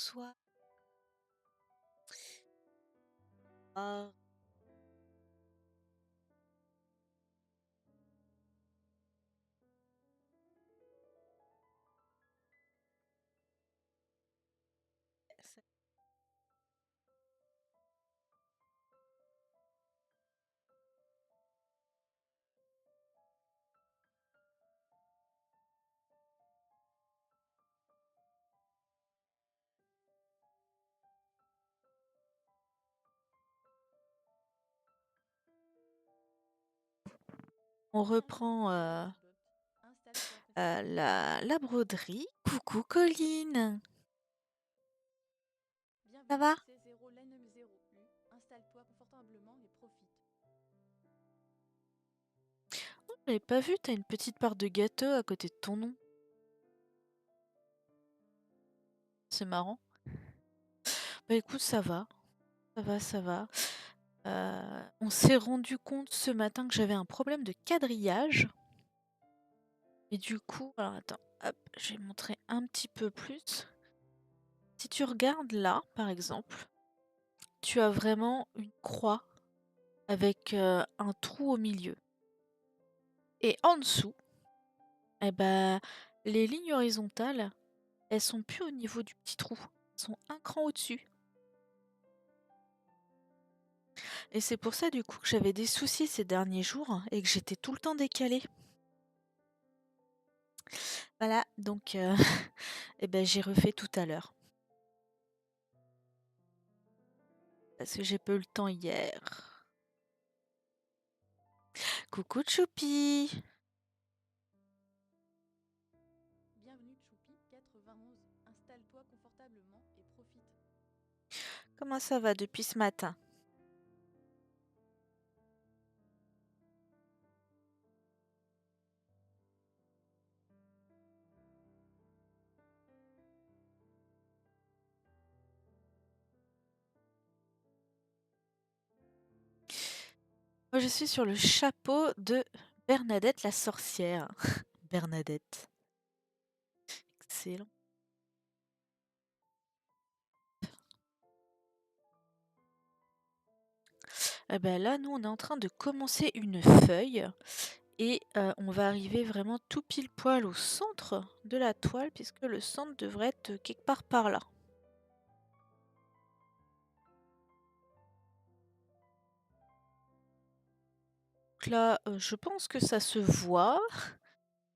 soir. Ah, c'est- On reprend la broderie. Coucou Colline, ça Bienvenue va? chez C0 Line 0U. Installe-toi confortablement et profite. J'avais pas vu, t'as une petite part de gâteau à côté de ton nom. C'est marrant. Bah écoute, ça va, ça va, ça va. On s'est rendu compte ce matin que j'avais un problème de quadrillage. Et du coup, alors attends, hop, je vais montrer un petit peu plus. Si tu regardes là, par exemple, tu as vraiment une croix avec un trou au milieu. Et en dessous, eh ben, les lignes horizontales, elles sont plus au niveau du petit trou. Elles sont un cran au-dessus. Et c'est pour ça du coup que j'avais des soucis ces derniers jours et que j'étais tout le temps décalée. Voilà, donc eh ben, j'ai refait tout à l'heure. Parce que j'ai pas eu le temps hier. Coucou Choupi! Bienvenue Choupi 91. Installe-toi confortablement et profite. Comment ça va depuis ce matin? Moi je suis sur le chapeau de Bernadette la sorcière. Bernadette. Excellent. Eh ben là, nous, on est en train de commencer une feuille et on va arriver vraiment tout pile poil au centre de la toile puisque le centre devrait être quelque part par là. Donc là, je pense que ça se voit,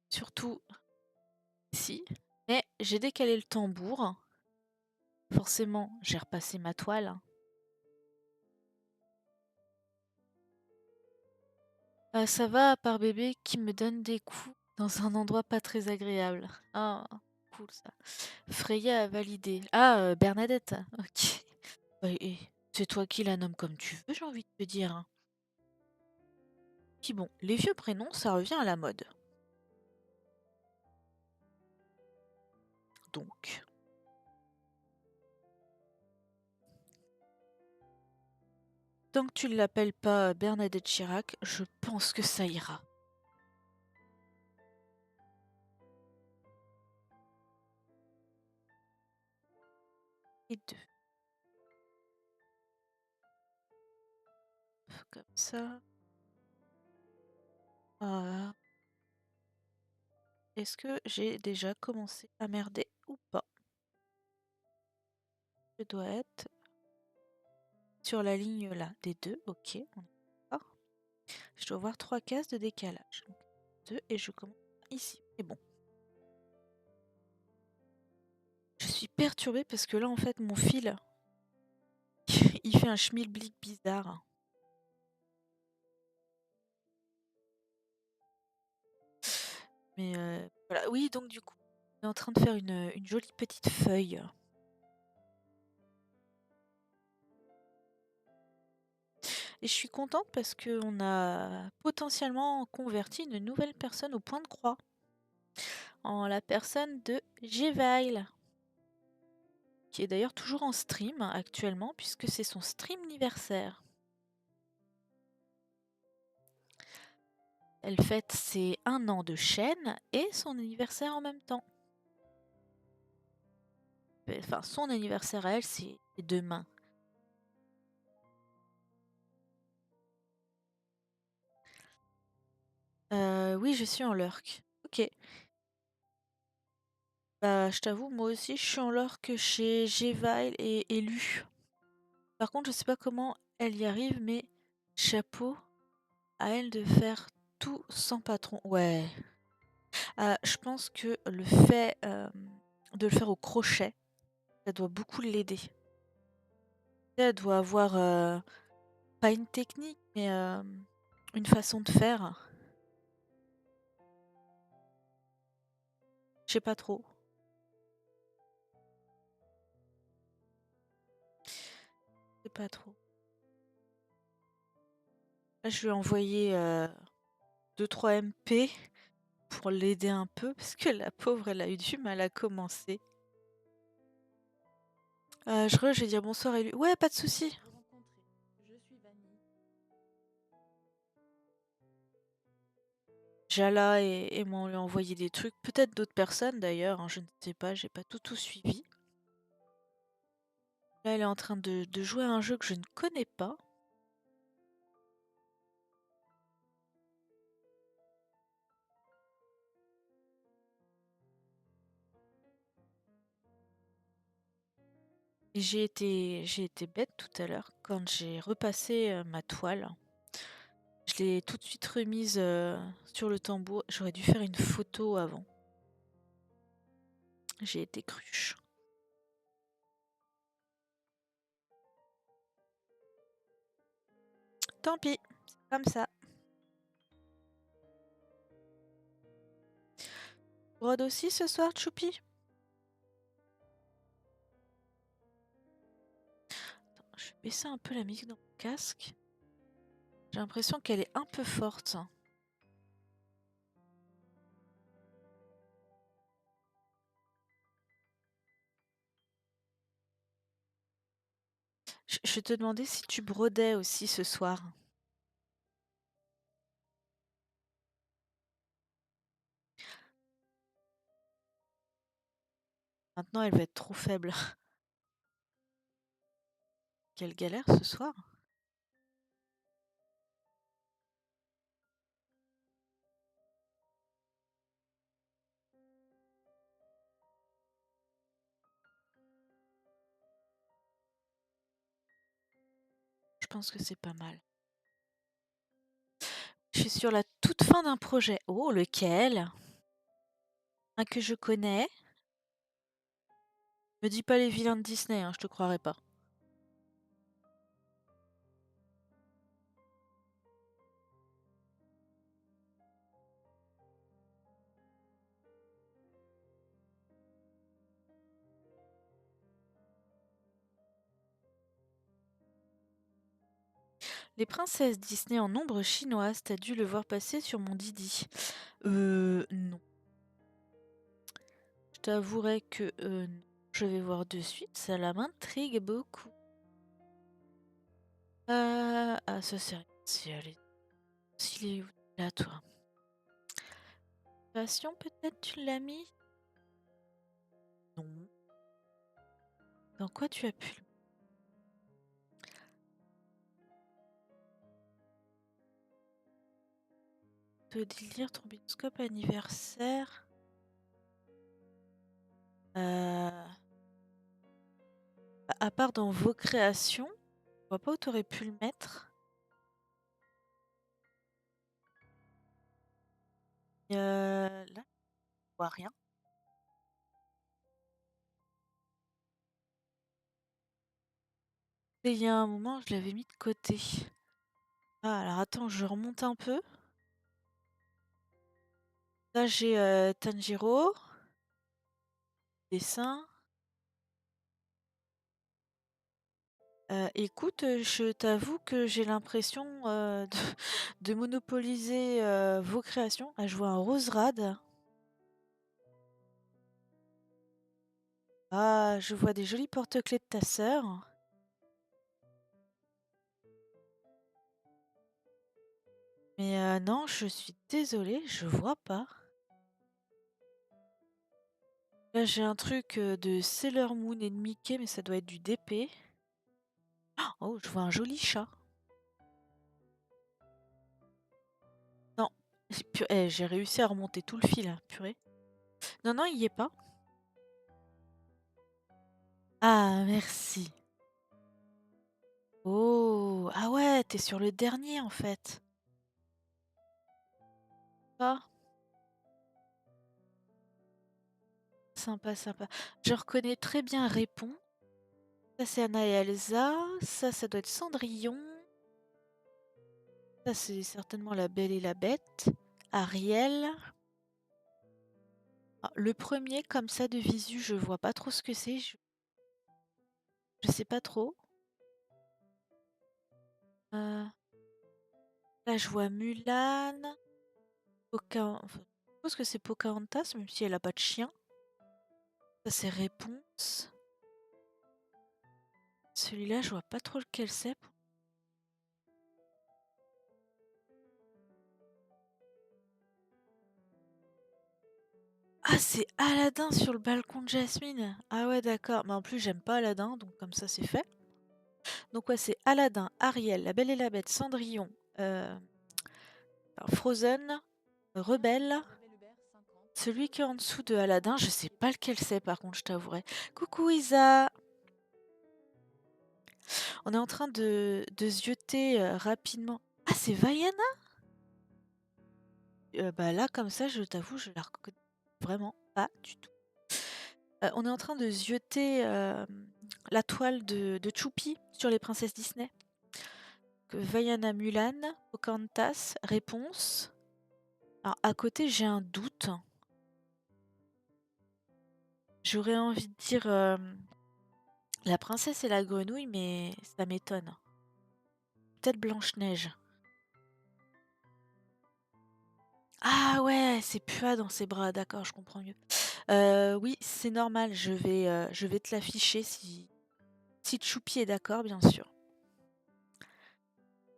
surtout ici. Mais j'ai décalé le tambour. Forcément, j'ai repassé ma toile. Ça va à part bébé qui me donne des coups dans un endroit pas très agréable. Ah, cool ça. Freya a validé. Ah, Bernadette. Ok. Ouais, et c'est toi qui la nommes comme tu veux, j'ai envie de te dire, hein. Puis bon, les vieux prénoms, ça revient à la mode. Donc, tant que tu ne l'appelles pas Bernadette Chirac, je pense que ça ira. Et deux. Comme ça. Voilà. Est-ce que j'ai déjà commencé à merder ou pas? Je dois être sur la ligne là des deux. Ok, on est d'accord. Je dois avoir 3 cases de décalage. Donc, 2 et je commence ici. Et bon. Je suis perturbée parce que là, en fait, mon fil, il fait un schmilblick bizarre. Mais voilà, oui, donc du coup, on est en train de faire une jolie petite feuille. Et je suis contente parce qu'on a potentiellement converti une nouvelle personne au point de croix. En la personne de Gevail. Qui est d'ailleurs toujours en stream actuellement puisque c'est son stream anniversaire. Elle fête ses 1 an de chaîne et son anniversaire en même temps. Enfin, son anniversaire à elle, c'est demain. Oui, je suis en lurk. Ok. Bah, je t'avoue, moi aussi, je suis en lurk chez Gevile et Elu. Par contre, je sais pas comment elle y arrive, mais chapeau à elle de faire tout sans patron. Ouais. Je pense que le fait de le faire au crochet, ça doit beaucoup l'aider. Elle doit avoir pas une technique, mais une façon de faire. Je sais pas trop. Je sais pas trop. Là, je lui ai envoyé 2-3 MP pour l'aider un peu, parce que la pauvre, elle a eu du mal à commencer. Je vais dire bonsoir à lui. Ouais, pas de souci. Vous rencontrer. Je suis Vanille. Jala et moi, on lui a envoyé des trucs. Peut-être d'autres personnes d'ailleurs, hein, je ne sais pas, j'ai pas tout suivi. Là, elle est en train de jouer à un jeu que je ne connais pas. Et j'ai été bête tout à l'heure quand j'ai repassé ma toile. Je l'ai tout de suite remise sur le tambour. J'aurais dû faire une photo avant. J'ai été cruche. Tant pis, c'est comme ça. Brode aussi ce soir, Choupi? Attends, je vais baisser un peu la musique dans mon casque. J'ai l'impression qu'elle est un peu forte. Je te demandais si tu brodais aussi ce soir. Maintenant, elle va être trop faible. Quelle galère ce soir. Je pense que c'est pas mal. Je suis sur la toute fin d'un projet. Oh, lequel? Un que je connais. Me dis pas les vilains de Disney, hein, je te croirais pas. Les princesses Disney en ombre chinoise, t'as dû le voir passer sur mon Didi. Non. Je t'avouerai que non. Je vais voir de suite, ça la m'intrigue beaucoup. Ah, ça c'est rien. Si elle est... S'il est où là, toi? Passion, peut-être tu l'as mis? Non. Dans quoi tu as pu le délire, ton binoscope anniversaire? À part dans vos créations, je vois pas où t'aurais pu le mettre. Là, je vois rien. Et il y a un moment, je l'avais mis de côté. Ah, alors attends, je remonte un peu. Là, j'ai Tanjiro. Dessin. Écoute, je t'avoue que j'ai l'impression de monopoliser vos créations. Ah, je vois un Roserad. Ah, je vois des jolis porte-clés de ta sœur. Mais non, je suis désolée, je vois pas. Là, j'ai un truc de Sailor Moon et de Mickey, mais ça doit être du DP. Oh, je vois un joli chat. Non, j'ai réussi à remonter tout le fil, hein, purée. Non, non, il y est pas. Ah, merci. Oh, ah ouais, t'es sur le dernier en fait. Ah, sympa, sympa. Je reconnais très bien Répond. Ça, c'est Anna et Elsa. Ça doit être Cendrillon. Ça, c'est certainement La Belle et la Bête. Ariel. Ah, le premier, comme ça, de visu, je vois pas trop ce que c'est. Je sais pas trop. Euh, Là, je vois Mulan. Enfin, je suppose que c'est Pocahontas, même si elle a pas de chien. Ça, c'est Réponse. Celui-là, je vois pas trop lequel c'est. Ah, c'est Aladdin sur le balcon de Jasmine. Ah ouais, d'accord. Mais en plus, j'aime pas Aladdin, donc comme ça, c'est fait. Donc ouais, c'est Aladdin, Ariel, La Belle et la Bête, Cendrillon, euh, Frozen, Rebelle. Rebelle Hubert, 50. Celui qui est en dessous de Aladdin, je sais pas lequel c'est, par contre, je t'avouerai. Coucou Isa. On est en train de zioter rapidement. Ah, c'est Vaiana. Bah là, comme ça, je t'avoue, je la reconnais vraiment pas du tout. On est en train de zioter la toile de Choupi sur les princesses Disney. Vaiana, Mulan, Pocahontas, Réponse. Alors à côté, j'ai un doute. J'aurais envie de dire la princesse et la grenouille, mais ça m'étonne. Peut-être Blanche-Neige. Ah ouais, c'est Pua dans ses bras, d'accord, je comprends mieux. Oui, c'est normal, je vais te l'afficher si Choupi est d'accord, bien sûr.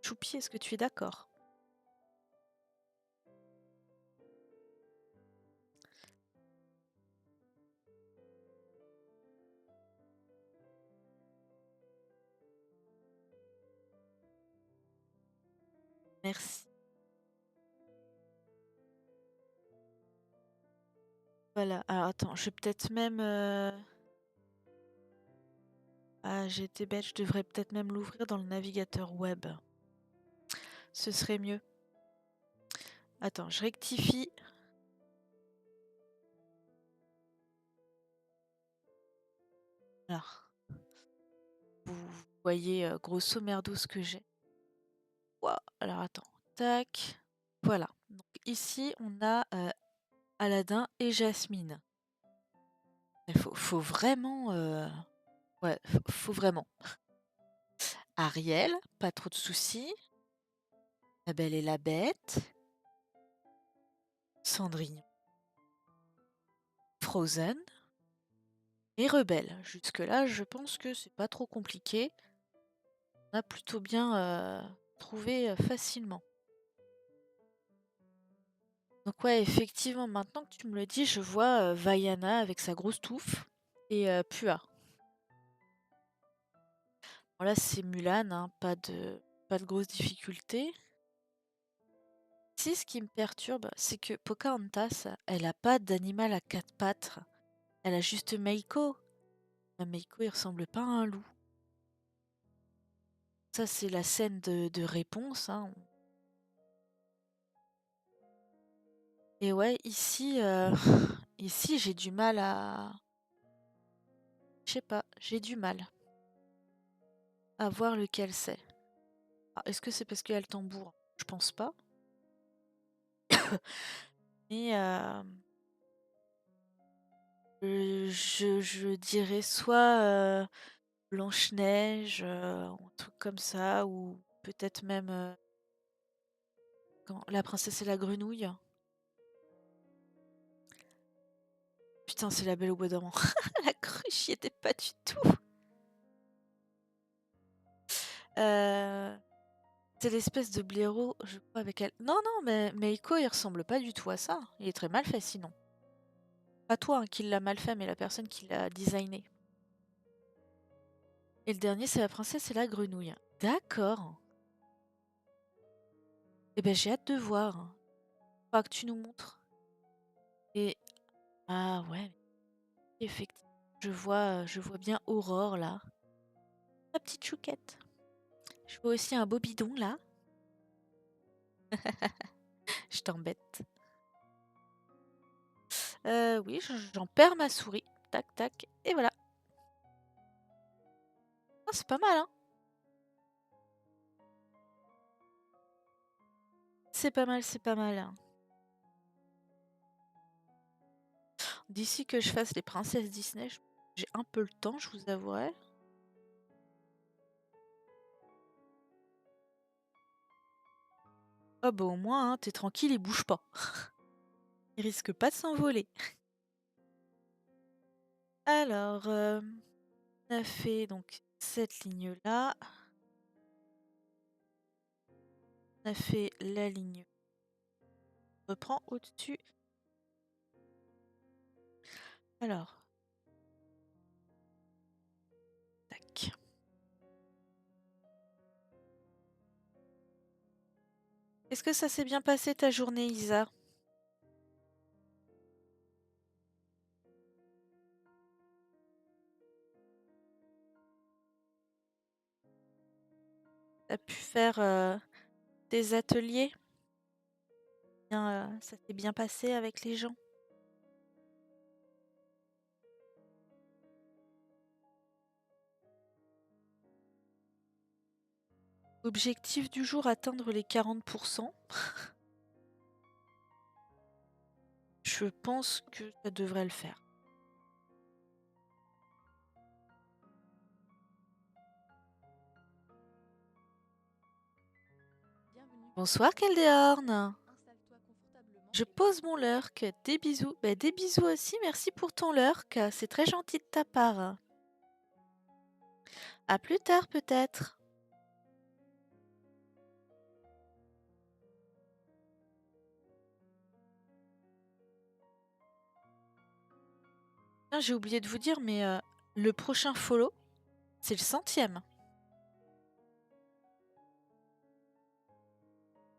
Choupi, est-ce que tu es d'accord? Merci. Voilà, alors attends, je vais peut-être même... Ah, j'ai été bête, je devrais peut-être même l'ouvrir dans le navigateur web. Ce serait mieux. Attends, je rectifie. Voilà. Vous voyez grosso merdo ce que j'ai. Wow. Alors attends, tac. Voilà. Donc ici, on a Aladdin et Jasmine. Il faut vraiment... Ouais, faut vraiment. Ariel, pas trop de soucis. La Belle et la Bête. Cendrillon. Frozen. Et Rebelle. Jusque-là, je pense que c'est pas trop compliqué. On a plutôt bien trouvé facilement. Donc ouais, effectivement, maintenant que tu me le dis, je vois Vaiana avec sa grosse touffe et Pua. Bon, là, c'est Mulan, hein, pas de grosses difficultés. Si, ce qui me perturbe, c'est que Pocahontas, elle a pas d'animal à quatre pattes. Elle a juste Meiko. Meiko, il ressemble pas à un loup. Ça, c'est la scène de réponse, hein. Et ouais, ici, ici, j'ai du mal à... Je sais pas, j'ai du mal à voir lequel c'est. Ah, est-ce que c'est parce qu'il y a le tambour? Je pense pas. Mais je dirais soit Blanche-Neige, un truc comme ça, ou peut-être même La Princesse et la Grenouille. Putain, c'est La Belle au bois dormant. La cruche, j'y étais pas du tout. Euh, c'est l'espèce de blaireau, je crois, avec elle. Non, non, mais Meiko, il ressemble pas du tout à ça. Il est très mal fait sinon. Pas toi hein, qui l'a mal fait, mais la personne qui l'a designé. Et le dernier, c'est la princesse et la grenouille. D'accord. Eh ben, j'ai hâte de voir. Faudra que tu nous montres. Et ah ouais, effectivement, je vois bien Aurore là. La petite chouquette. Je vois aussi un beau bidon là. Je t'embête. Oui, j'en perds ma souris. Tac, tac. Et voilà. Ah, c'est pas mal, hein. C'est pas mal, c'est pas mal. D'ici que je fasse les princesses Disney, j'ai un peu le temps, je vous avouerai. Ah bah au moins, hein, t'es tranquille, il bouge pas. Il risque pas de s'envoler. Alors, on a fait donc cette ligne-là. On a fait la ligne. On reprend au-dessus. Alors, tac. Est-ce que ça s'est bien passé ta journée, Isa? T'as pu faire des ateliers? Bien, ça s'est bien passé avec les gens? Objectif du jour, atteindre les 40%. Je pense que ça devrait le faire. Bienvenue. Bonsoir Keldehorn. Installe-toi confortablement Je et pose mon lurk. Des bisous. Bah, des bisous aussi. Merci pour ton lurk. C'est très gentil de ta part. À plus tard peut-être. Ah, j'ai oublié de vous dire, mais le prochain follow, c'est le 100e.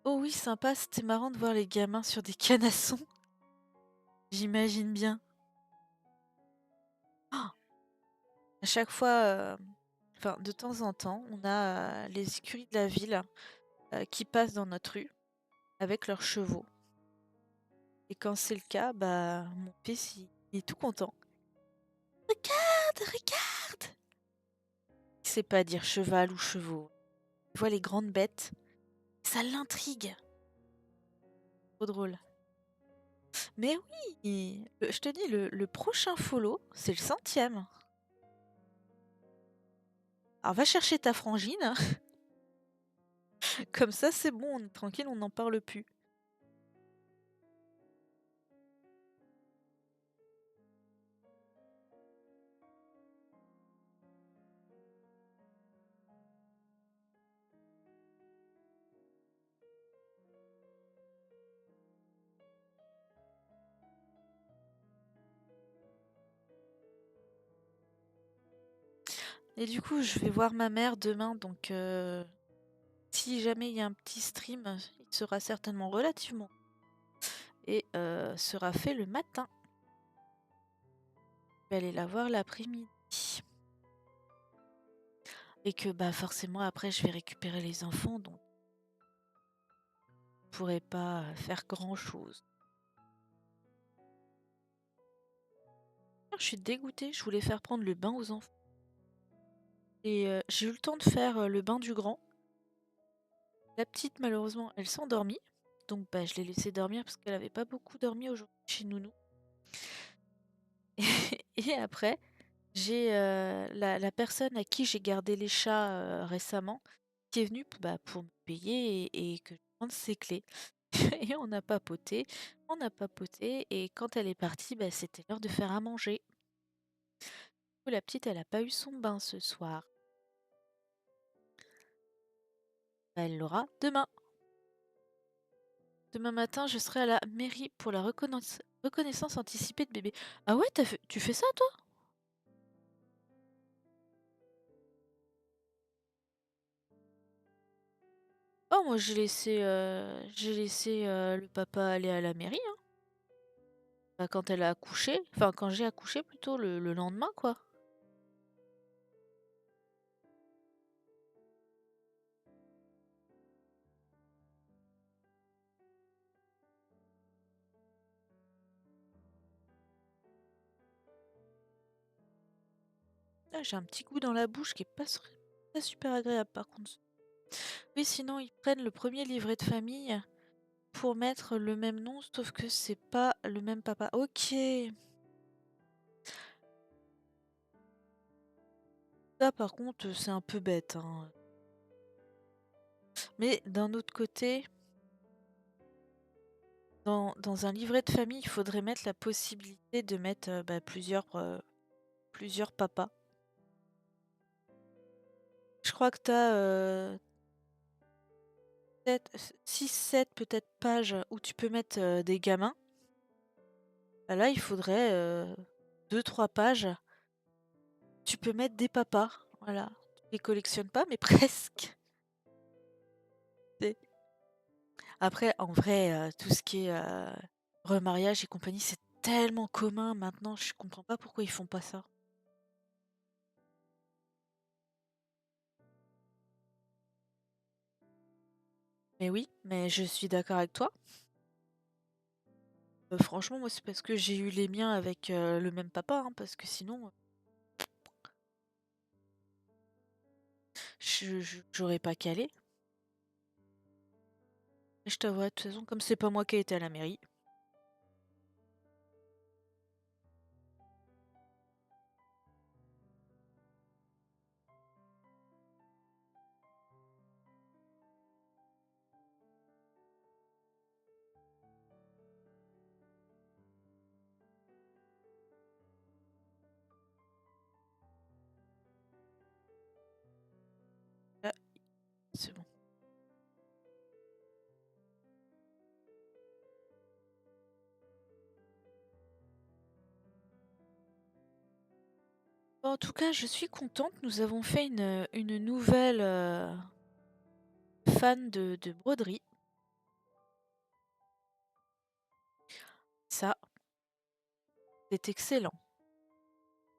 Oh oui, sympa. C'était marrant de voir les gamins sur des canassons. J'imagine bien. Oh, à chaque fois, enfin de temps en temps, on a les écuries de la ville qui passent dans notre rue avec leurs chevaux. Et quand c'est le cas, bah mon fils il est tout content. Regarde, regarde! Il sait pas dire cheval ou chevaux. Il voit les grandes bêtes. Ça l'intrigue. Trop drôle. Mais oui, je te dis, le prochain follow, c'est le 100e. Alors va chercher ta frangine. Comme ça, c'est bon, on est tranquille, on n'en parle plus. Et du coup, je vais voir ma mère demain, donc si jamais il y a un petit stream, il sera certainement relativement et sera fait le matin. Je vais aller la voir l'après-midi. Et que bah forcément après je vais récupérer les enfants, donc je pourrais pas faire grand chose. Je suis dégoûtée, je voulais faire prendre le bain aux enfants. Et j'ai eu le temps de faire le bain du grand. La petite malheureusement elle s'est endormie. Donc bah je l'ai laissée dormir parce qu'elle avait pas beaucoup dormi aujourd'hui chez Nounou. Et après, j'ai la personne à qui j'ai gardé les chats récemment qui est venue bah, pour me payer et que je prenne ses clés. Et on a papoté, et quand elle est partie, bah, c'était l'heure de faire à manger. Du coup, la petite, elle a pas eu son bain ce soir. Bah, elle l'aura demain. Demain matin, je serai à la mairie pour la reconnaissance anticipée de bébé. Ah ouais, tu fais ça, toi? Oh, moi, j'ai laissé le papa aller à la mairie, hein. Bah, quand elle a accouché, enfin, quand j'ai accouché plutôt, le lendemain, quoi. Ah, j'ai un petit goût dans la bouche qui est pas super agréable, par contre. Oui, sinon, ils prennent le premier livret de famille pour mettre le même nom, sauf que c'est pas le même papa. Ok. Ça, par contre, c'est un peu bête, hein. Mais d'un autre côté, dans un livret de famille, il faudrait mettre la possibilité de mettre bah, plusieurs papas. Je crois que tu as 6, 7 peut-être pages où tu peux mettre des gamins. Bah là, il faudrait 2-3 pages. Tu peux mettre des papas. Voilà. Tu les collectionnes pas, mais presque. Après, en vrai, tout ce qui est remariage et compagnie, c'est tellement commun maintenant, je comprends pas pourquoi ils font pas ça. Mais oui, mais je suis d'accord avec toi. Franchement, moi, c'est parce que j'ai eu les miens avec le même papa, hein, parce que sinon, j'aurais pas calé. Et je t'avoue, de toute façon, comme c'est pas moi qui ai été à la mairie. Ah, c'est bon. Bon, en tout cas, je suis contente. Nous avons fait une nouvelle fan de broderie. Ça, c'est excellent.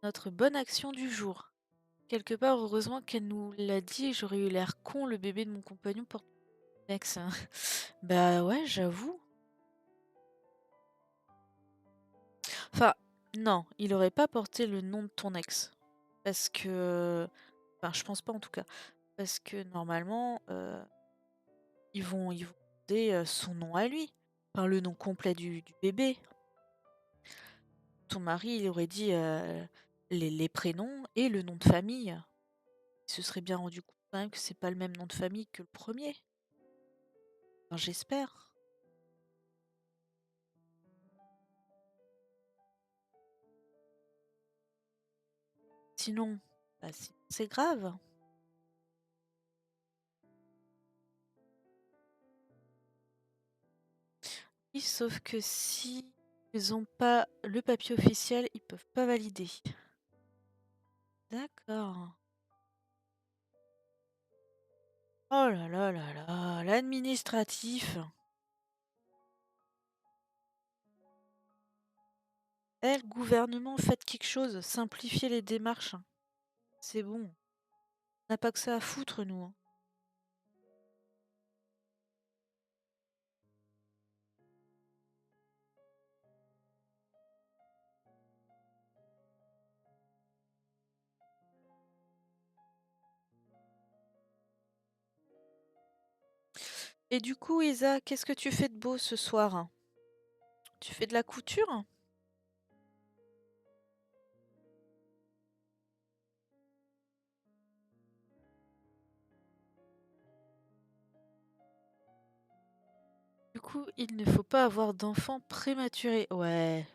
Notre bonne action du jour. Quelque part, heureusement qu'elle nous l'a dit, j'aurais eu l'air con, le bébé de mon compagnon porte mon ex. Bah ouais, j'avoue. Enfin, non, il aurait pas porté le nom de ton ex. Parce que... Enfin, je pense pas en tout cas. Parce que normalement, ils vont demander son nom à lui. Enfin, le nom complet du bébé. Ton mari, il aurait dit les prénoms et le nom de famille. Il se serait bien rendu compte quand même que c'est pas le même nom de famille que le premier. Enfin, j'espère. Sinon, bah, c'est grave. Oui, sauf que si ils ont pas le papier officiel, ils peuvent pas valider. D'accord. Oh là là là là, l'administratif. Eh, le gouvernement, faites quelque chose, simplifiez les démarches. C'est bon. On n'a pas que ça à foutre, nous, hein. Et du coup, Isa, qu'est-ce que tu fais de beau ce soir? Tu fais de la couture? Du coup, il ne faut pas avoir d'enfants prématurés. Ouais.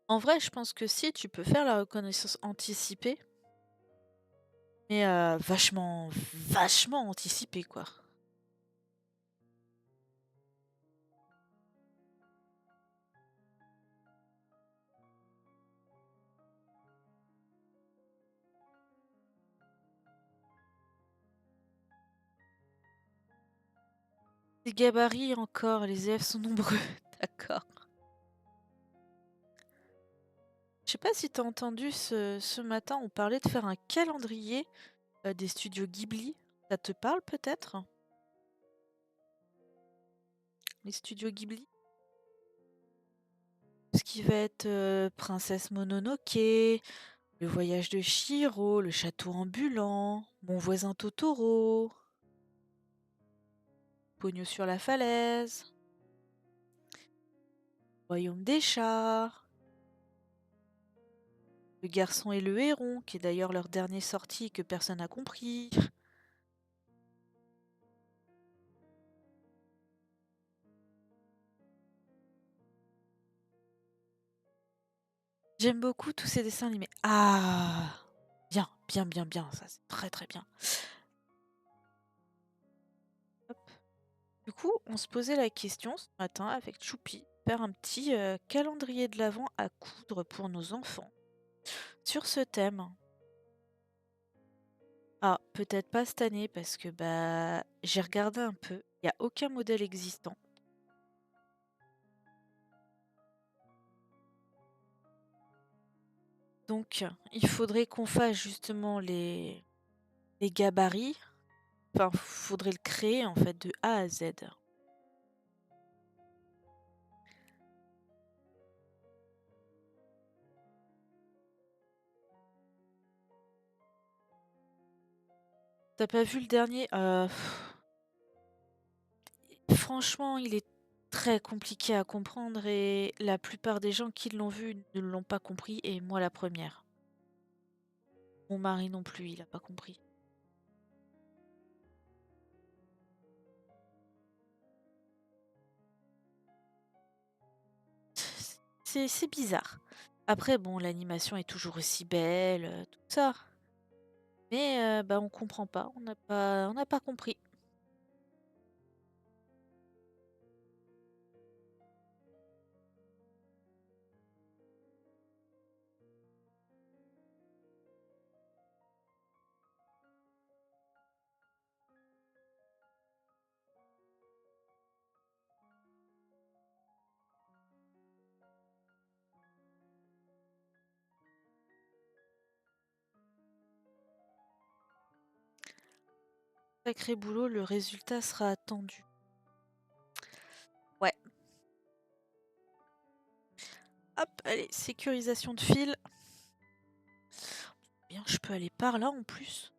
En vrai, je pense que si, tu peux faire la reconnaissance anticipée. Mais vachement, vachement anticipée, quoi. Les gabarits encore, les élèves sont nombreux. D'accord. Je sais pas si t'as entendu ce matin, on parlait de faire un calendrier des studios Ghibli. Ça te parle peut-être? Les studios Ghibli? Ce qui va être Princesse Mononoke, le voyage de Chihiro, le château ambulant, mon voisin Totoro, Pogno sur la falaise, Royaume des chats, le garçon et le héron, qui est d'ailleurs leur dernière sortie et que personne n'a compris. J'aime beaucoup tous ces dessins animés. Ah, bien, bien, bien, bien, ça c'est très très bien. Hop. Du coup, on se posait la question ce matin avec Choupi, faire un petit calendrier de l'Avent à coudre pour nos enfants sur ce thème. Ah, peut-être pas cette année parce que bah j'ai regardé un peu, il n'y a aucun modèle existant. Donc il faudrait qu'on fasse justement les gabarits. Enfin, faudrait le créer en fait de A à Z. T'as pas vu le dernier? Franchement, il est très compliqué à comprendre et la plupart des gens qui l'ont vu ne l'ont pas compris et moi la première. Mon mari non plus, il a pas compris. C'est bizarre. Après, bon, l'animation est toujours aussi belle, tout ça. Mais bah, on comprend pas, on n'a pas compris. Sacré boulot, le résultat sera attendu. Ouais. Hop, allez, sécurisation de fil. Bien, je peux aller par là en plus.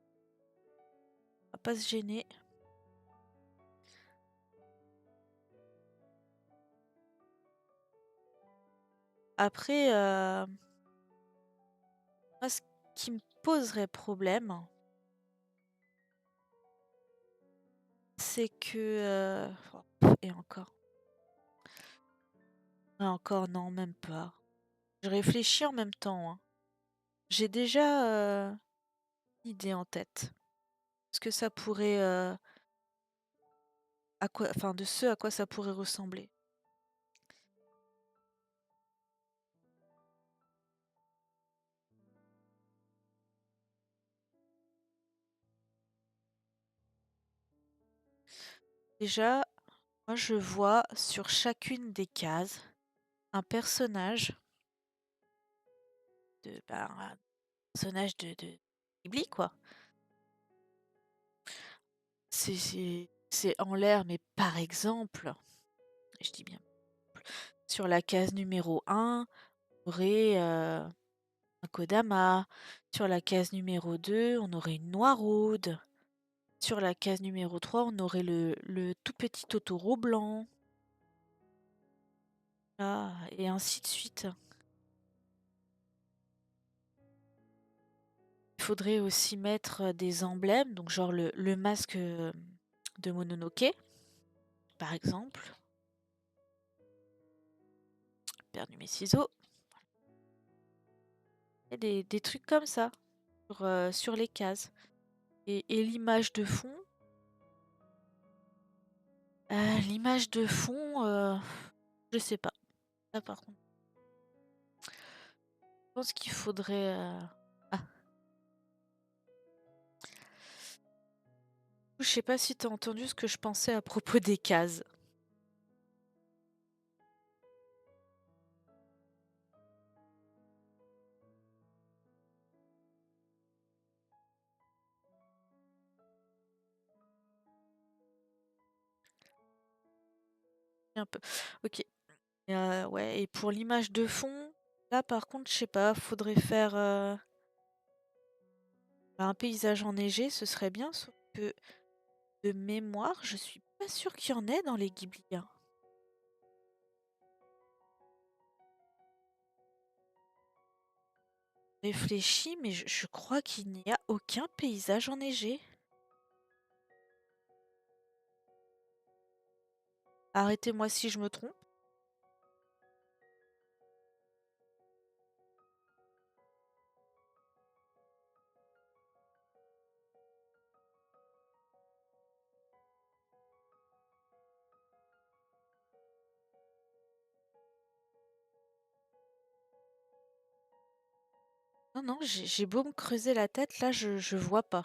On va pas se gêner. Après, moi, ce qui me poserait problème, c'est que... et encore. Et encore, non, même pas. Je réfléchis en même temps, hein. J'ai déjà une idée en tête. Ce que ça pourrait... enfin, de ce à quoi ça pourrait ressembler. Déjà, moi je vois sur chacune des cases un personnage un personnage de Ghibli, quoi. C'est en l'air, mais par exemple, je dis bien, sur la case numéro 1, on aurait un Kodama. Sur la case numéro 2, on aurait une Noiraude. Sur la case numéro 3, on aurait le tout petit Totoro blanc. Ah, et ainsi de suite. Il faudrait aussi mettre des emblèmes, donc genre le masque de Mononoke, par exemple. J'ai perdu mes ciseaux. Et des trucs comme ça sur les cases. Et l'image de fond. L'image de fond, je sais pas. Ça par contre. Je pense qu'il faudrait. Ah, Je sais pas si t'as entendu ce que je pensais à propos des cases. Un peu. Ok. Ouais, et pour l'image de fond, là par contre, je sais pas, faudrait faire un paysage enneigé, ce serait bien, sauf que de mémoire, je suis pas sûre qu'il y en ait dans les Ghibli, hein. Réfléchis, mais je crois qu'il n'y a aucun paysage enneigé. Arrêtez-moi si je me trompe. Non, non, j'ai beau me creuser la tête, là, je vois pas.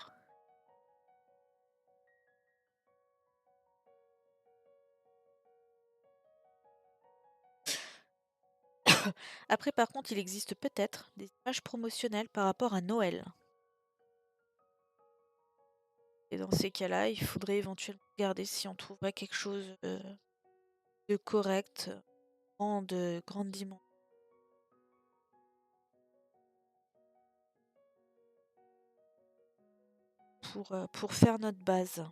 Après, par contre, il existe peut-être des images promotionnelles par rapport à Noël. Et dans ces cas-là, il faudrait éventuellement regarder si on trouverait quelque chose de correct, grande dimension pour faire notre base.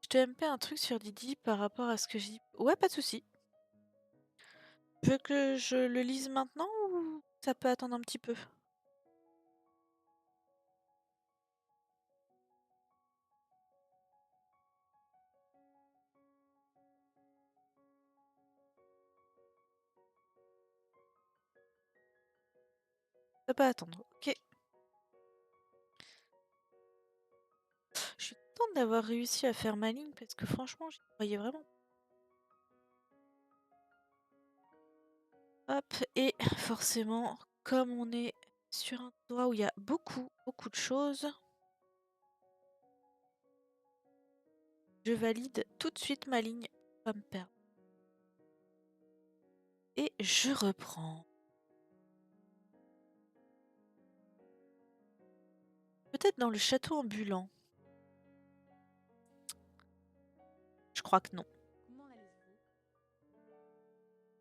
Je te MP un truc sur Didi par rapport à ce que j'ai dit. Ouais, pas de souci. Tu veux que je le lise maintenant ou ça peut attendre un petit peu? Ça peut attendre. Ok. Je suis contente d'avoir réussi à faire ma ligne parce que franchement, j'y croyais vraiment. Hop, et forcément, comme on est sur un endroit où il y a beaucoup de choses, je valide tout de suite ma ligne pour pas me perdre. Et je reprends. Peut-être dans le château ambulant. Je crois que non. Comment allez-vous?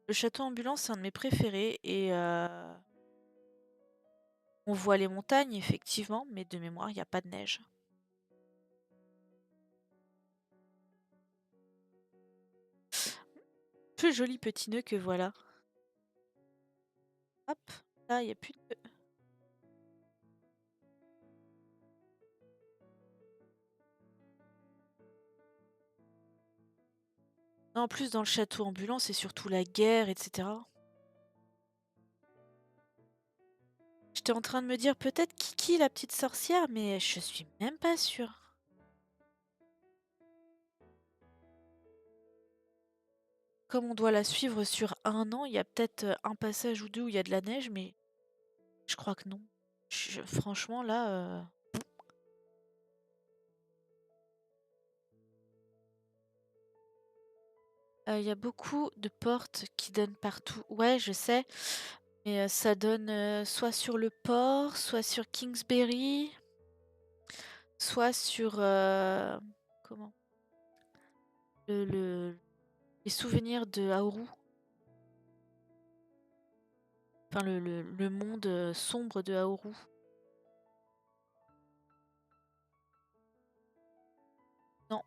Le château ambulant, c'est un de mes préférés et on voit les montagnes effectivement, mais de mémoire, il n'y a pas de neige. Plus joli petit nœud que voilà. Hop, là, il n'y a plus de... Non, en plus, dans le château ambulant, c'est surtout la guerre, etc. J'étais en train de me dire peut-être Kiki, la petite sorcière, mais je suis même pas sûre. Comme on doit la suivre sur un an, il y a peut-être un passage ou deux où il y a de la neige, mais je crois que non. Franchement, là... Il y a beaucoup de portes qui donnent partout. Ouais, je sais, mais ça donne soit sur le port, soit sur Kingsbury, soit sur... comment? Le, les souvenirs de Aoru. Enfin, le monde sombre de Aoru. Non,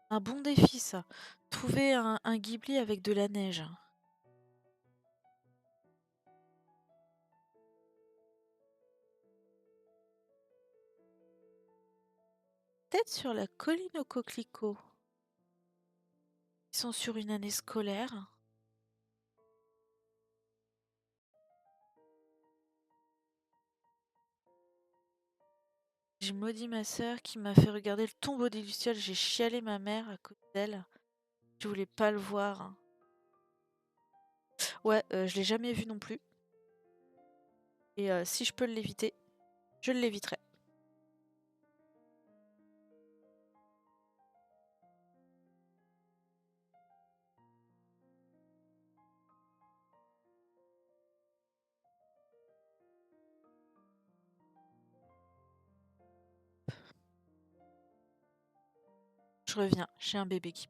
un bon défi ça. Trouver un Ghibli avec de la neige. Peut-être sur la colline aux coquelicots. Ils sont sur une année scolaire. J'ai maudit ma sœur qui m'a fait regarder le tombeau des Lucioles. J'ai chialé ma mère à côté d'elle. Je voulais pas le voir, hein. Ouais, je l'ai jamais vu non plus. Et si je peux l'éviter, je l'éviterai. Je reviens, j'ai un bébé qui...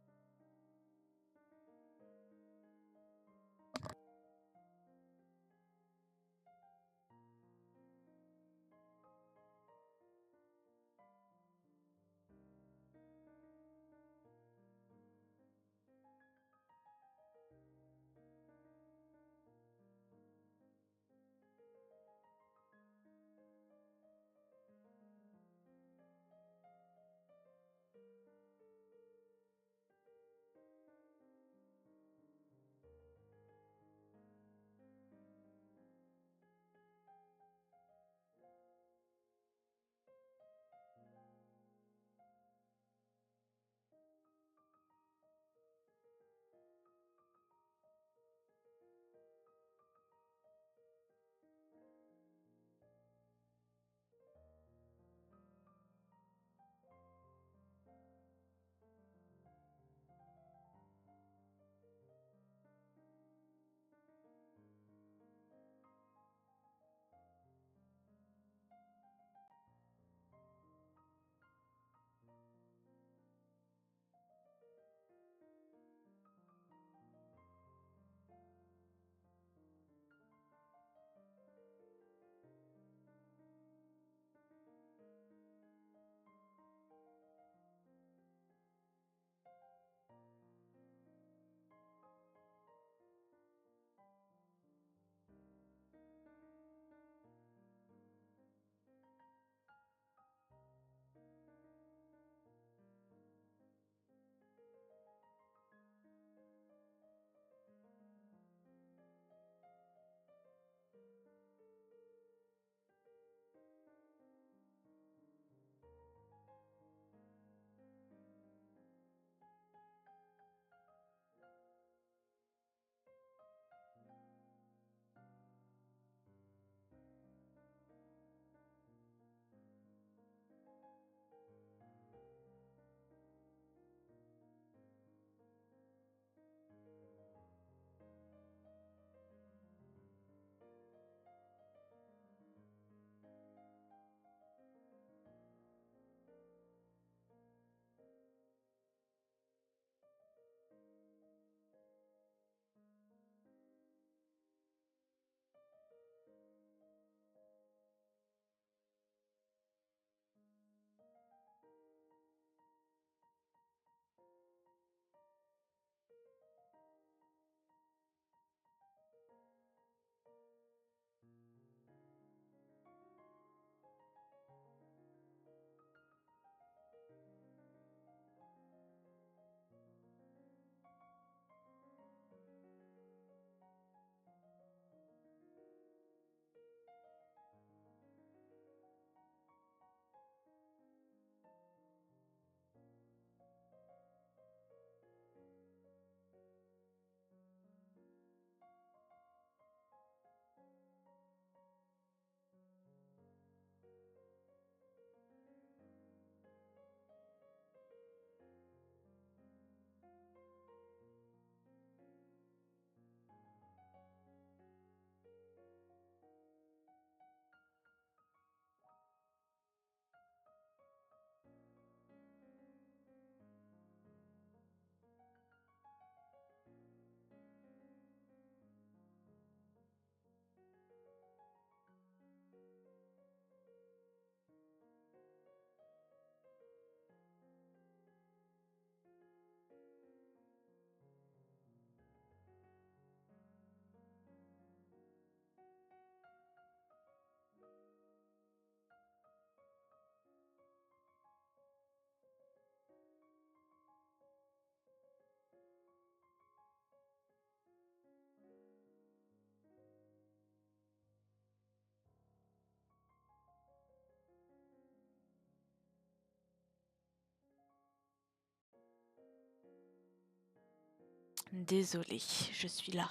désolée, je suis là.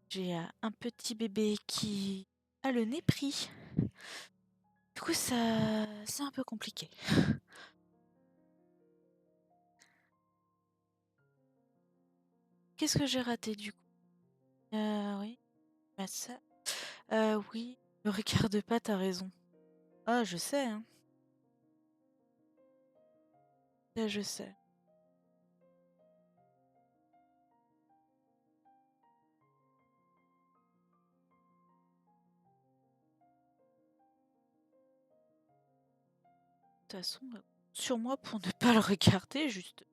J'ai un petit bébé qui a le nez pris. Du coup, ça, c'est un peu compliqué. Qu'est-ce que j'ai raté du coup? Oui, bah ça. Oui, me regarde pas, t'as raison. Ah, je sais, hein. Ça, je sais. De toute façon, sur moi pour ne pas le regarder, juste.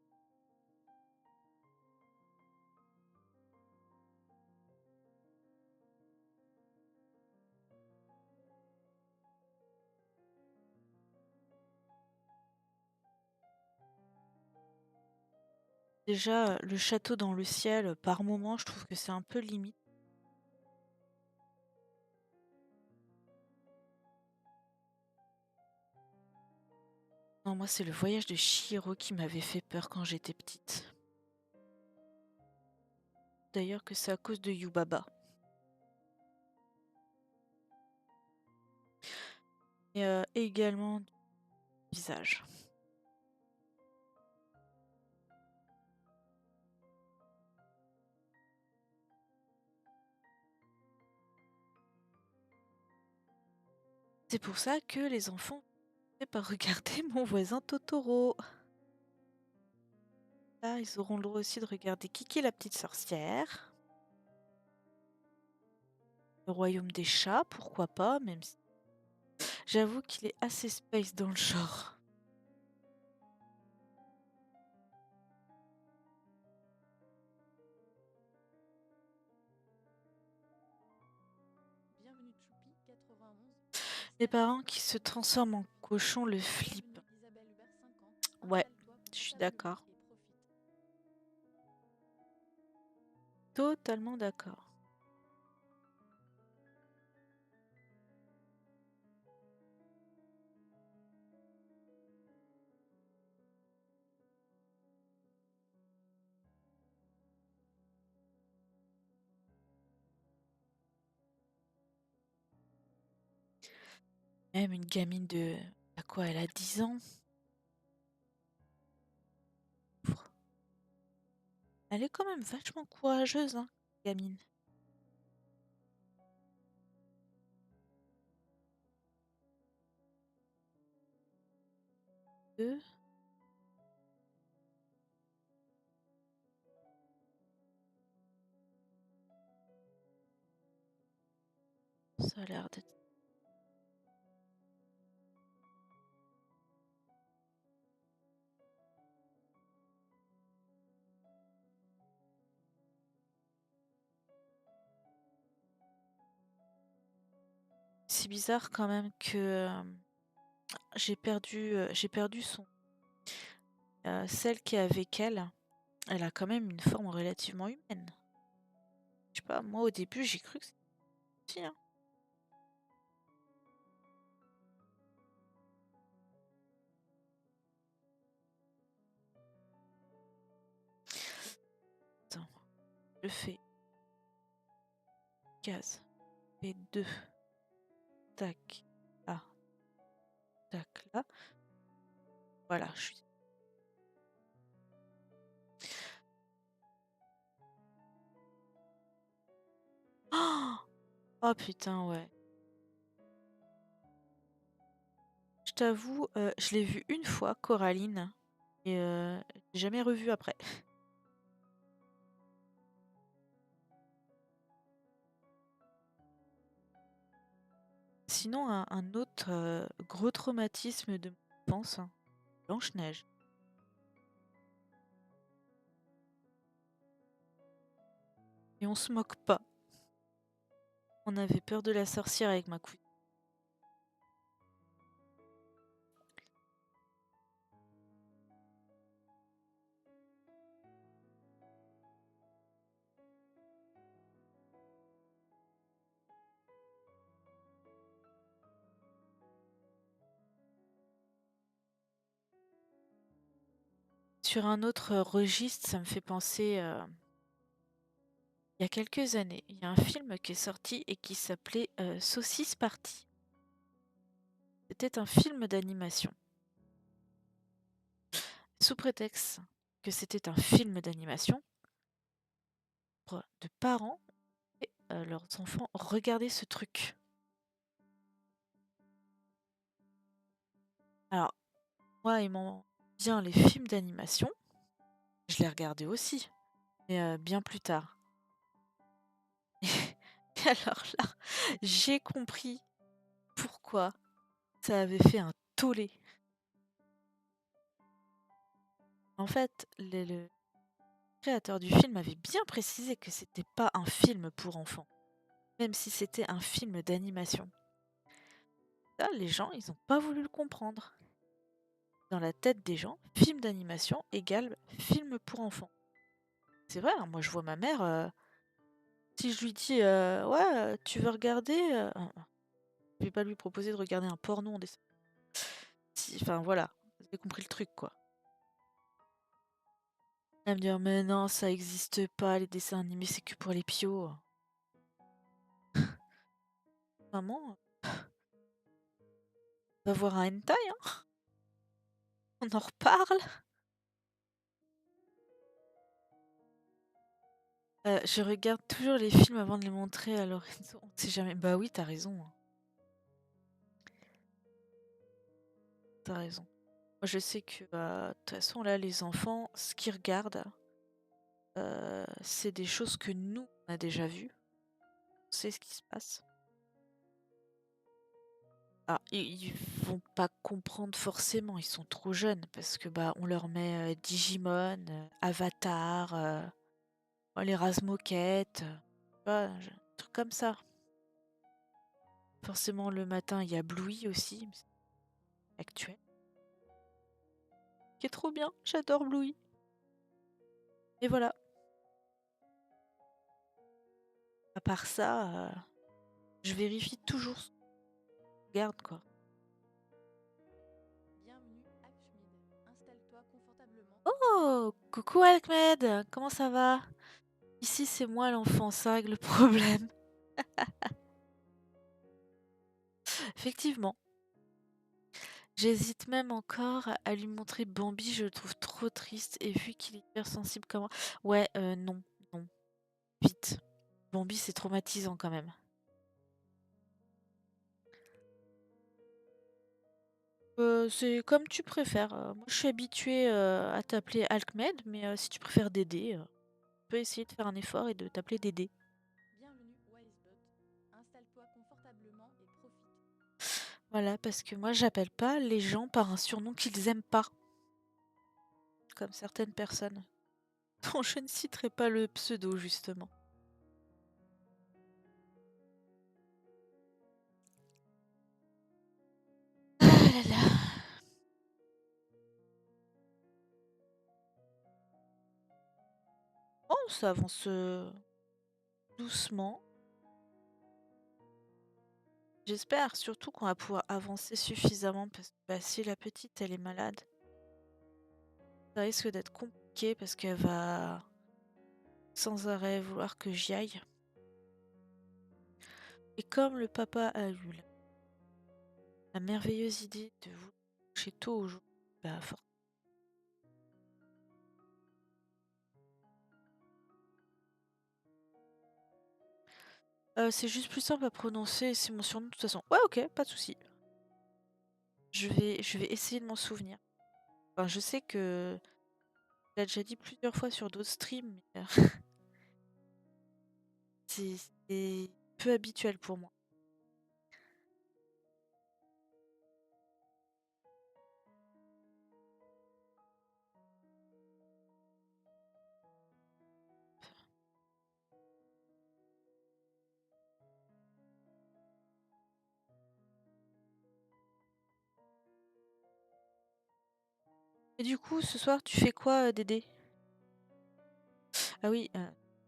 Déjà, le château dans le ciel, par moment, je trouve que c'est un peu limite. Non, moi, c'est le voyage de Chihiro qui m'avait fait peur quand j'étais petite. D'ailleurs, que c'est à cause de Yubaba. Et également du visage. C'est pour ça que les enfants ne pas regarder mon voisin Totoro. Là, ils auront le droit aussi de regarder Kiki la petite sorcière. Le royaume des chats, pourquoi pas, même si... J'avoue qu'il est assez space dans le genre. Bienvenue Choupi 91. Les parents qui se transforment en cochon le flippent. Isabelle Hubert 50. Ouais, Installe-toi je suis confortablement d'accord. et profite. Totalement d'accord. Même une gamine de... À quoi, elle a 10 ans? Elle est quand même vachement courageuse, hein, gamine. Deux. Ça a l'air d'être... C'est bizarre quand même que j'ai perdu son celle qui est avec elle. Elle a quand même une forme relativement humaine. Je sais pas, moi au début j'ai cru que c'était une fille, hein. Attends, je fais case et 2 tac là, tac là. Voilà, je suis. Oh, oh putain, ouais. Je t'avoue, je l'ai vue une fois, Coraline, et j'ai jamais revu après. Sinon, un autre gros traumatisme de mon enfance, hein, Blanche-Neige. Et on se moque pas. On avait peur de la sorcière avec ma cousine. sur un autre registre, ça me fait penser, il y a quelques années, il y a un film qui est sorti et qui s'appelait Saucisse Party. C'était un film d'animation. Sous prétexte que c'était un film d'animation, de parents et leurs enfants regardaient ce truc. Alors, moi, aimant bien les films d'animation, je les regardais aussi, mais bien plus tard. Et alors là, j'ai compris pourquoi ça avait fait un tollé. En fait, le créateur du film avait bien précisé que c'était pas un film pour enfants, même si c'était un film d'animation. Là, les gens, ils ont pas voulu le comprendre. Dans la tête des gens, film d'animation égale film pour enfants. C'est vrai, hein, moi je vois ma mère, si je lui dis ouais, tu veux regarder je vais pas lui proposer de regarder un porno en dessin. Enfin voilà, vous avez compris le truc quoi. Elle me dit mais non, ça existe pas, les dessins animés c'est que pour les pios. Maman, on va voir un hentai, hein. On en reparle. Je regarde toujours les films avant de les montrer à Lorenzo. On sait jamais. Bah oui, t'as raison, hein. T'as raison. Moi, je sais que de toute façon, là, les enfants, ce qu'ils regardent, c'est des choses que nous, on a déjà vues. On sait ce qui se passe. Alors, ils vont pas comprendre forcément, ils sont trop jeunes, parce que bah on leur met Digimon, Avatar, les Razmoket, tu vois, un truc comme ça. Forcément, le matin, il y a Bluey aussi, mais c'est actuel. Qui est trop bien, j'adore Bluey. Et voilà. À part ça, je vérifie toujours ce qu'on regarde, quoi. Bienvenue, Alchmid. Installe-toi confortablement. Oh, coucou Ahmed, comment ça va? Ici, c'est moi l'enfant, ça règle le problème. Effectivement. J'hésite même encore à lui montrer Bambi, je le trouve trop triste et vu qu'il est hyper sensible comme moi. Ouais, non, non, vite. Bambi, c'est traumatisant quand même. C'est comme tu préfères. Moi, je suis habituée à t'appeler Alkmed, mais si tu préfères Dédé, tu peux essayer de faire un effort et de t'appeler Dédé. Bienvenue, Wisebot. Installe-toi confortablement et profite. Voilà, parce que moi, j'appelle pas les gens par un surnom qu'ils aiment pas, comme certaines personnes, dont je ne citerai pas le pseudo, justement. Ah là là. Oh, ça avance doucement. J'espère surtout qu'on va pouvoir avancer suffisamment parce que bah, si la petite elle est malade, ça risque d'être compliqué parce qu'elle va sans arrêt vouloir que j'y aille. Et comme le papa a eu la merveilleuse idée de vous coucher tôt aujourd'hui, bah c'est juste plus simple à prononcer, c'est mon surnom de toute façon. Ouais, ok, pas de souci. Je vais essayer de m'en souvenir. Enfin, je sais que je l'ai déjà dit plusieurs fois sur d'autres streams, mais c'est peu habituel pour moi. Et du coup, ce soir, tu fais quoi, Dédé? Ah oui,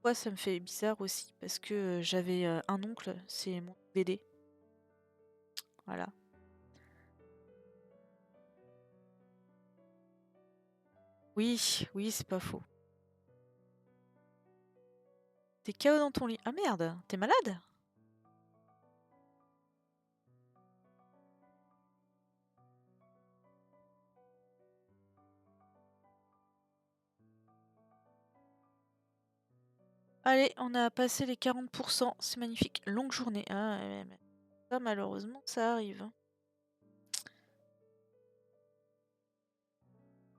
moi ça me fait bizarre aussi parce que j'avais un oncle, c'est mon Dédé. Voilà. Oui, oui, c'est pas faux. T'es KO dans ton lit. Ah merde, t'es malade? Allez, on a passé les 40%. C'est magnifique. Longue journée. Ah, ouais, mais ça, malheureusement, ça arrive, hein.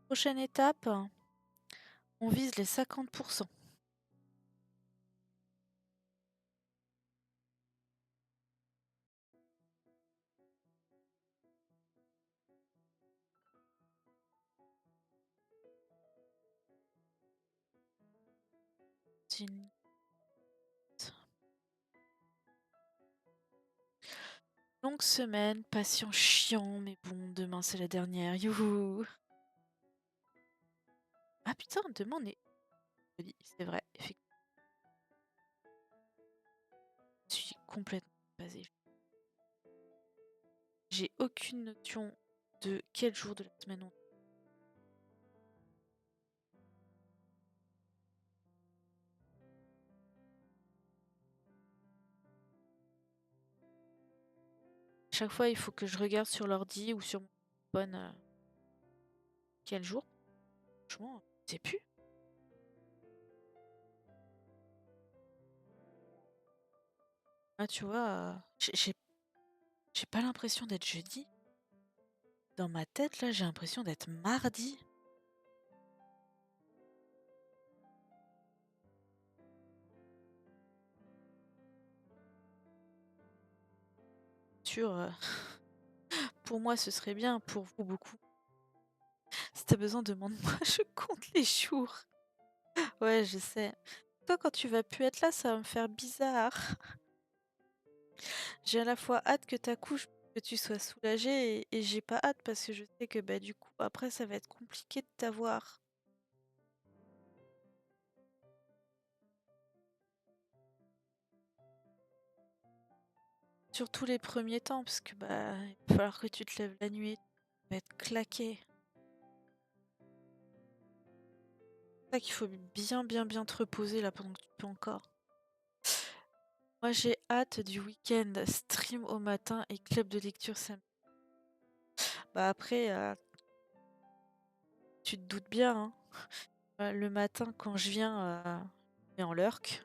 Prochaine étape, on vise les 50%. Une- Longue semaine, patient chiant, mais bon, demain c'est la dernière. Youhou! Ah putain, demain on est jeudi, c'est vrai, effectivement. Je suis complètement basée. J'ai aucune notion de quel jour de la semaine on est. Chaque fois, il faut que je regarde sur l'ordi ou sur mon téléphone quel jour. Franchement, je sais plus. Ah, tu vois, j'ai pas l'impression d'être jeudi. Dans ma tête, là, j'ai l'impression d'être mardi. Sûr, pour moi, ce serait bien, pour vous, beaucoup. Si t'as besoin, demande-moi, je compte les jours. Ouais, je sais. Toi, quand tu vas plus être là, ça va me faire bizarre. J'ai à la fois hâte que t'accouches, que tu sois soulagée, et j'ai pas hâte parce que je sais que bah du coup, après, ça va être compliqué de t'avoir. Surtout les premiers temps, parce que bah il va falloir que tu te lèves la nuit, tu vas être claqué. C'est ça qu'il faut bien te reposer là pendant que tu peux encore. Moi j'ai hâte du week-end, stream au matin et club de lecture samedi. Bah après, tu te doutes bien, hein. Le matin quand je viens, je mets en lurk.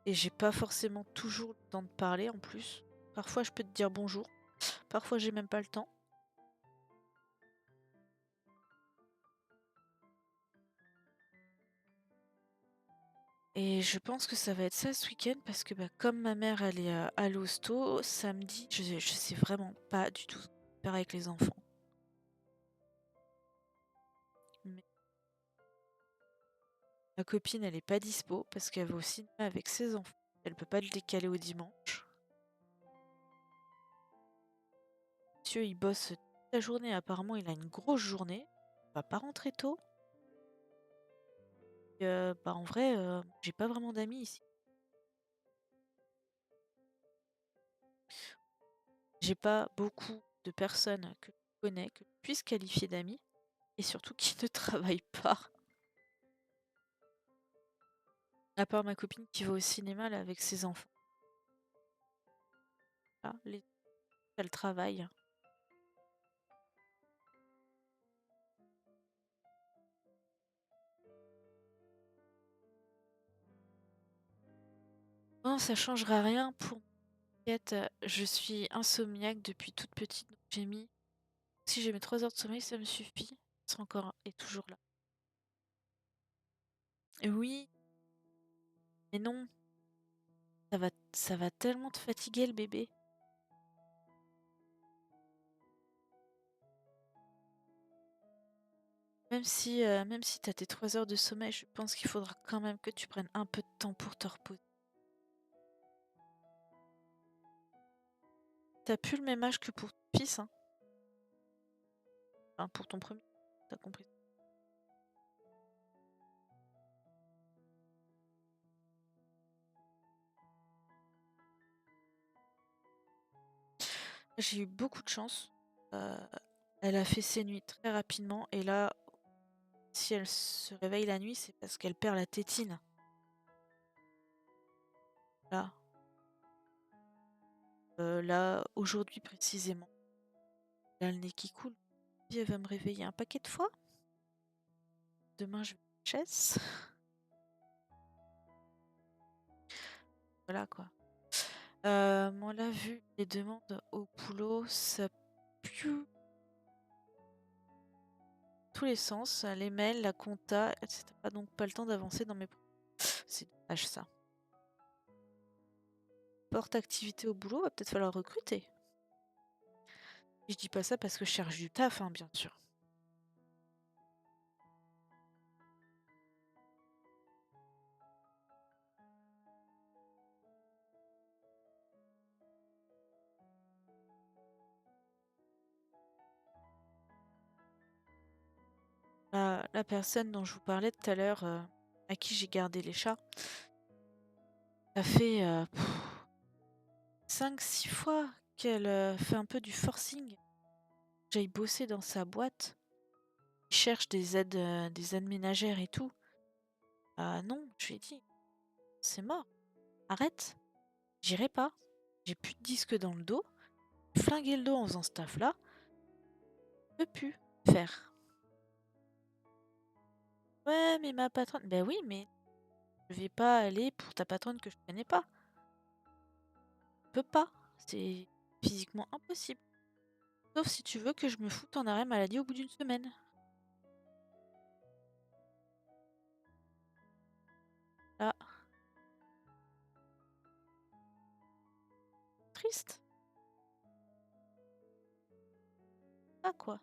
Et j'ai pas forcément toujours le temps de parler en plus. Parfois je peux te dire bonjour, parfois j'ai même pas le temps. Et je pense que ça va être ça ce week-end parce que bah, comme ma mère elle est à l'hosto, samedi, je sais vraiment pas du tout ce faire avec les enfants. Mais ma copine elle est pas dispo parce qu'elle va au cinéma avec ses enfants. Elle peut pas le décaler au dimanche. Monsieur il bosse toute la journée, apparemment il a une grosse journée. Il va pas rentrer tôt. Et, bah en vrai, j'ai pas vraiment d'amis ici. J'ai pas beaucoup de personnes que je connais que je puisse qualifier d'amis et surtout qui ne travaillent pas. À part ma copine qui va au cinéma là, avec ses enfants. Là, elle travaille. Non, ça changera rien pour Quête. Je suis insomniaque depuis toute petite. Donc j'ai mis. Si j'ai mes 3 heures de sommeil, ça me suffit. C'est encore et toujours là. Et oui, mais non, ça va tellement te fatiguer le bébé. Même si t'as tes 3 heures de sommeil, je pense qu'il faudra quand même que tu prennes un peu de temps pour te reposer. T'as plus le même âge que pour ton fils, hein. Enfin, pour ton premier, t'as compris. J'ai eu beaucoup de chance. Euh, Elle a fait ses nuits très rapidement et là, si elle se réveille la nuit, c'est parce qu'elle perd la tétine. Là, là, aujourd'hui précisément. Elle a le nez qui coule. Puis elle va me réveiller un paquet de fois. Demain, je vais à la chaise. Voilà quoi. On l'a vu, les demandes au boulot, ça pue tous les sens. Les mails, la compta, etc. Donc pas le temps d'avancer dans mes... C'est dommage ça. Porte activité au boulot, va peut-être falloir recruter. Et je dis pas ça parce que je cherche du taf, hein, bien sûr. La personne dont je vous parlais tout à l'heure, à qui j'ai gardé les chats, ça fait 5-6 fois qu'elle fait un peu du forcing. J'aille bosser dans sa boîte. Il cherche des aides ménagères et tout. Ah non, je lui ai dit, c'est mort. Arrête, j'irai pas. J'ai plus de disque dans le dos. Flinguer le dos en faisant ce taf-là, je peux plus faire. Ouais, mais ma patronne. Ben oui, mais je vais pas aller pour ta patronne que je connais pas. Je peux pas. C'est physiquement impossible. Sauf si tu veux que je me foute en arrêt maladie au bout d'une semaine. Là. Triste. Ah quoi.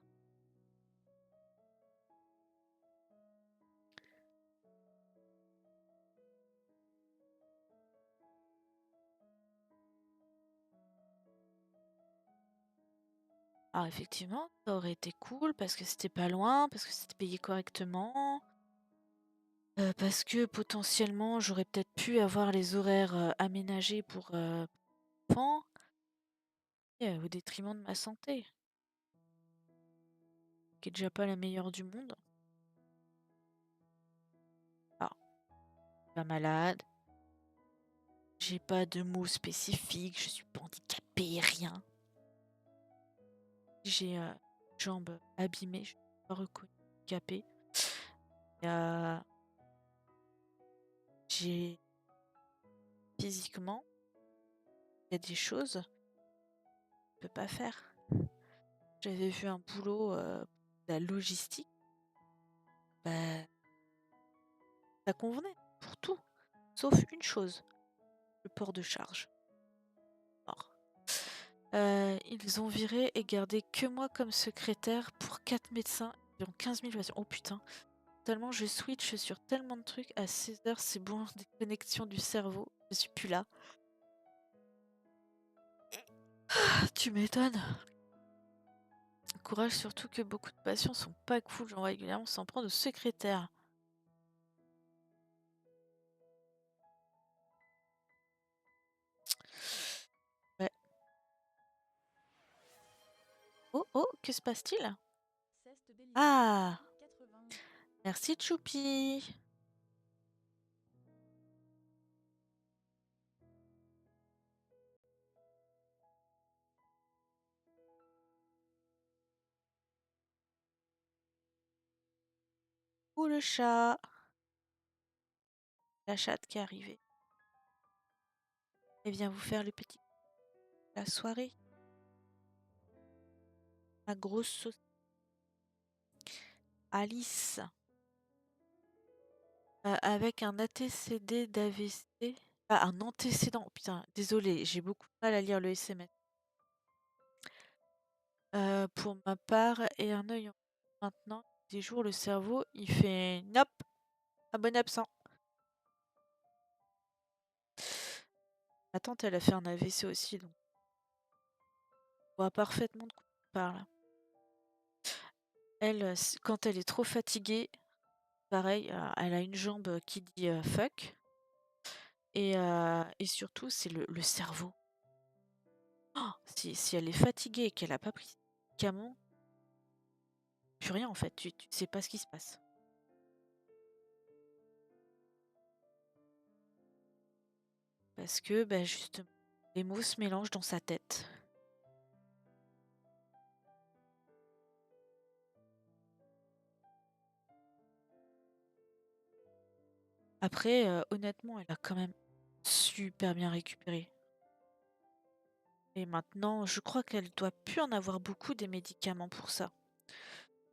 Ah effectivement, ça aurait été cool parce que c'était pas loin, parce que c'était payé correctement. Parce que potentiellement j'aurais peut-être pu avoir les horaires aménagés pour enfants au détriment de ma santé, qui est déjà pas la meilleure du monde. Ah, pas malade, j'ai pas de mots spécifiques, je suis pas handicapée, rien. J'ai jambes abîmées, je suis pas reconnue handicapée. Euh, j'ai physiquement, il y a des choses que je peux pas faire. J'avais vu un boulot de la logistique, bah ça convenait pour tout, sauf une chose, le port de charge. Mort. Ils ont viré et gardé que moi comme secrétaire pour 4 médecins et 15 000 patients. Oh putain, tellement je switch sur tellement de trucs. À 16 heures, c'est bon, déconnexion du cerveau. Je suis plus là. Ah, tu m'étonnes. Courage surtout que beaucoup de patients sont pas cool. J'en vois régulièrement s'en prendre au secrétaire. Ouais. Oh, oh, que se passe-t-il? Ceste délivré. Ah, 80. merci Choupi. Ou le chat. La chatte qui est arrivée. Elle vient vous faire le petit... La soirée. La grosse sauce. Alice. Avec un antécédé d'AVC. Ah, un antécédent. Oh, putain, désolé, j'ai beaucoup de mal à lire le SMS. Pour ma part, et un œil en maintenant, des jours, le cerveau, il fait nope, abonné absent. Ma tante, elle a fait un AVC aussi, donc on voit parfaitement de quoi on parle. Elle, quand elle est trop fatiguée, pareil, elle a une jambe qui dit fuck. Et surtout, c'est le cerveau. Oh, si elle est fatiguée et qu'elle n'a pas pris de médicaments, plus rien en fait, tu sais pas ce qui se passe. parce que, bah, justement, les mots se mélangent dans sa tête. Après, honnêtement, elle a quand même super bien récupéré et maintenant, je crois qu'elle doit plus en avoir beaucoup des médicaments pour ça.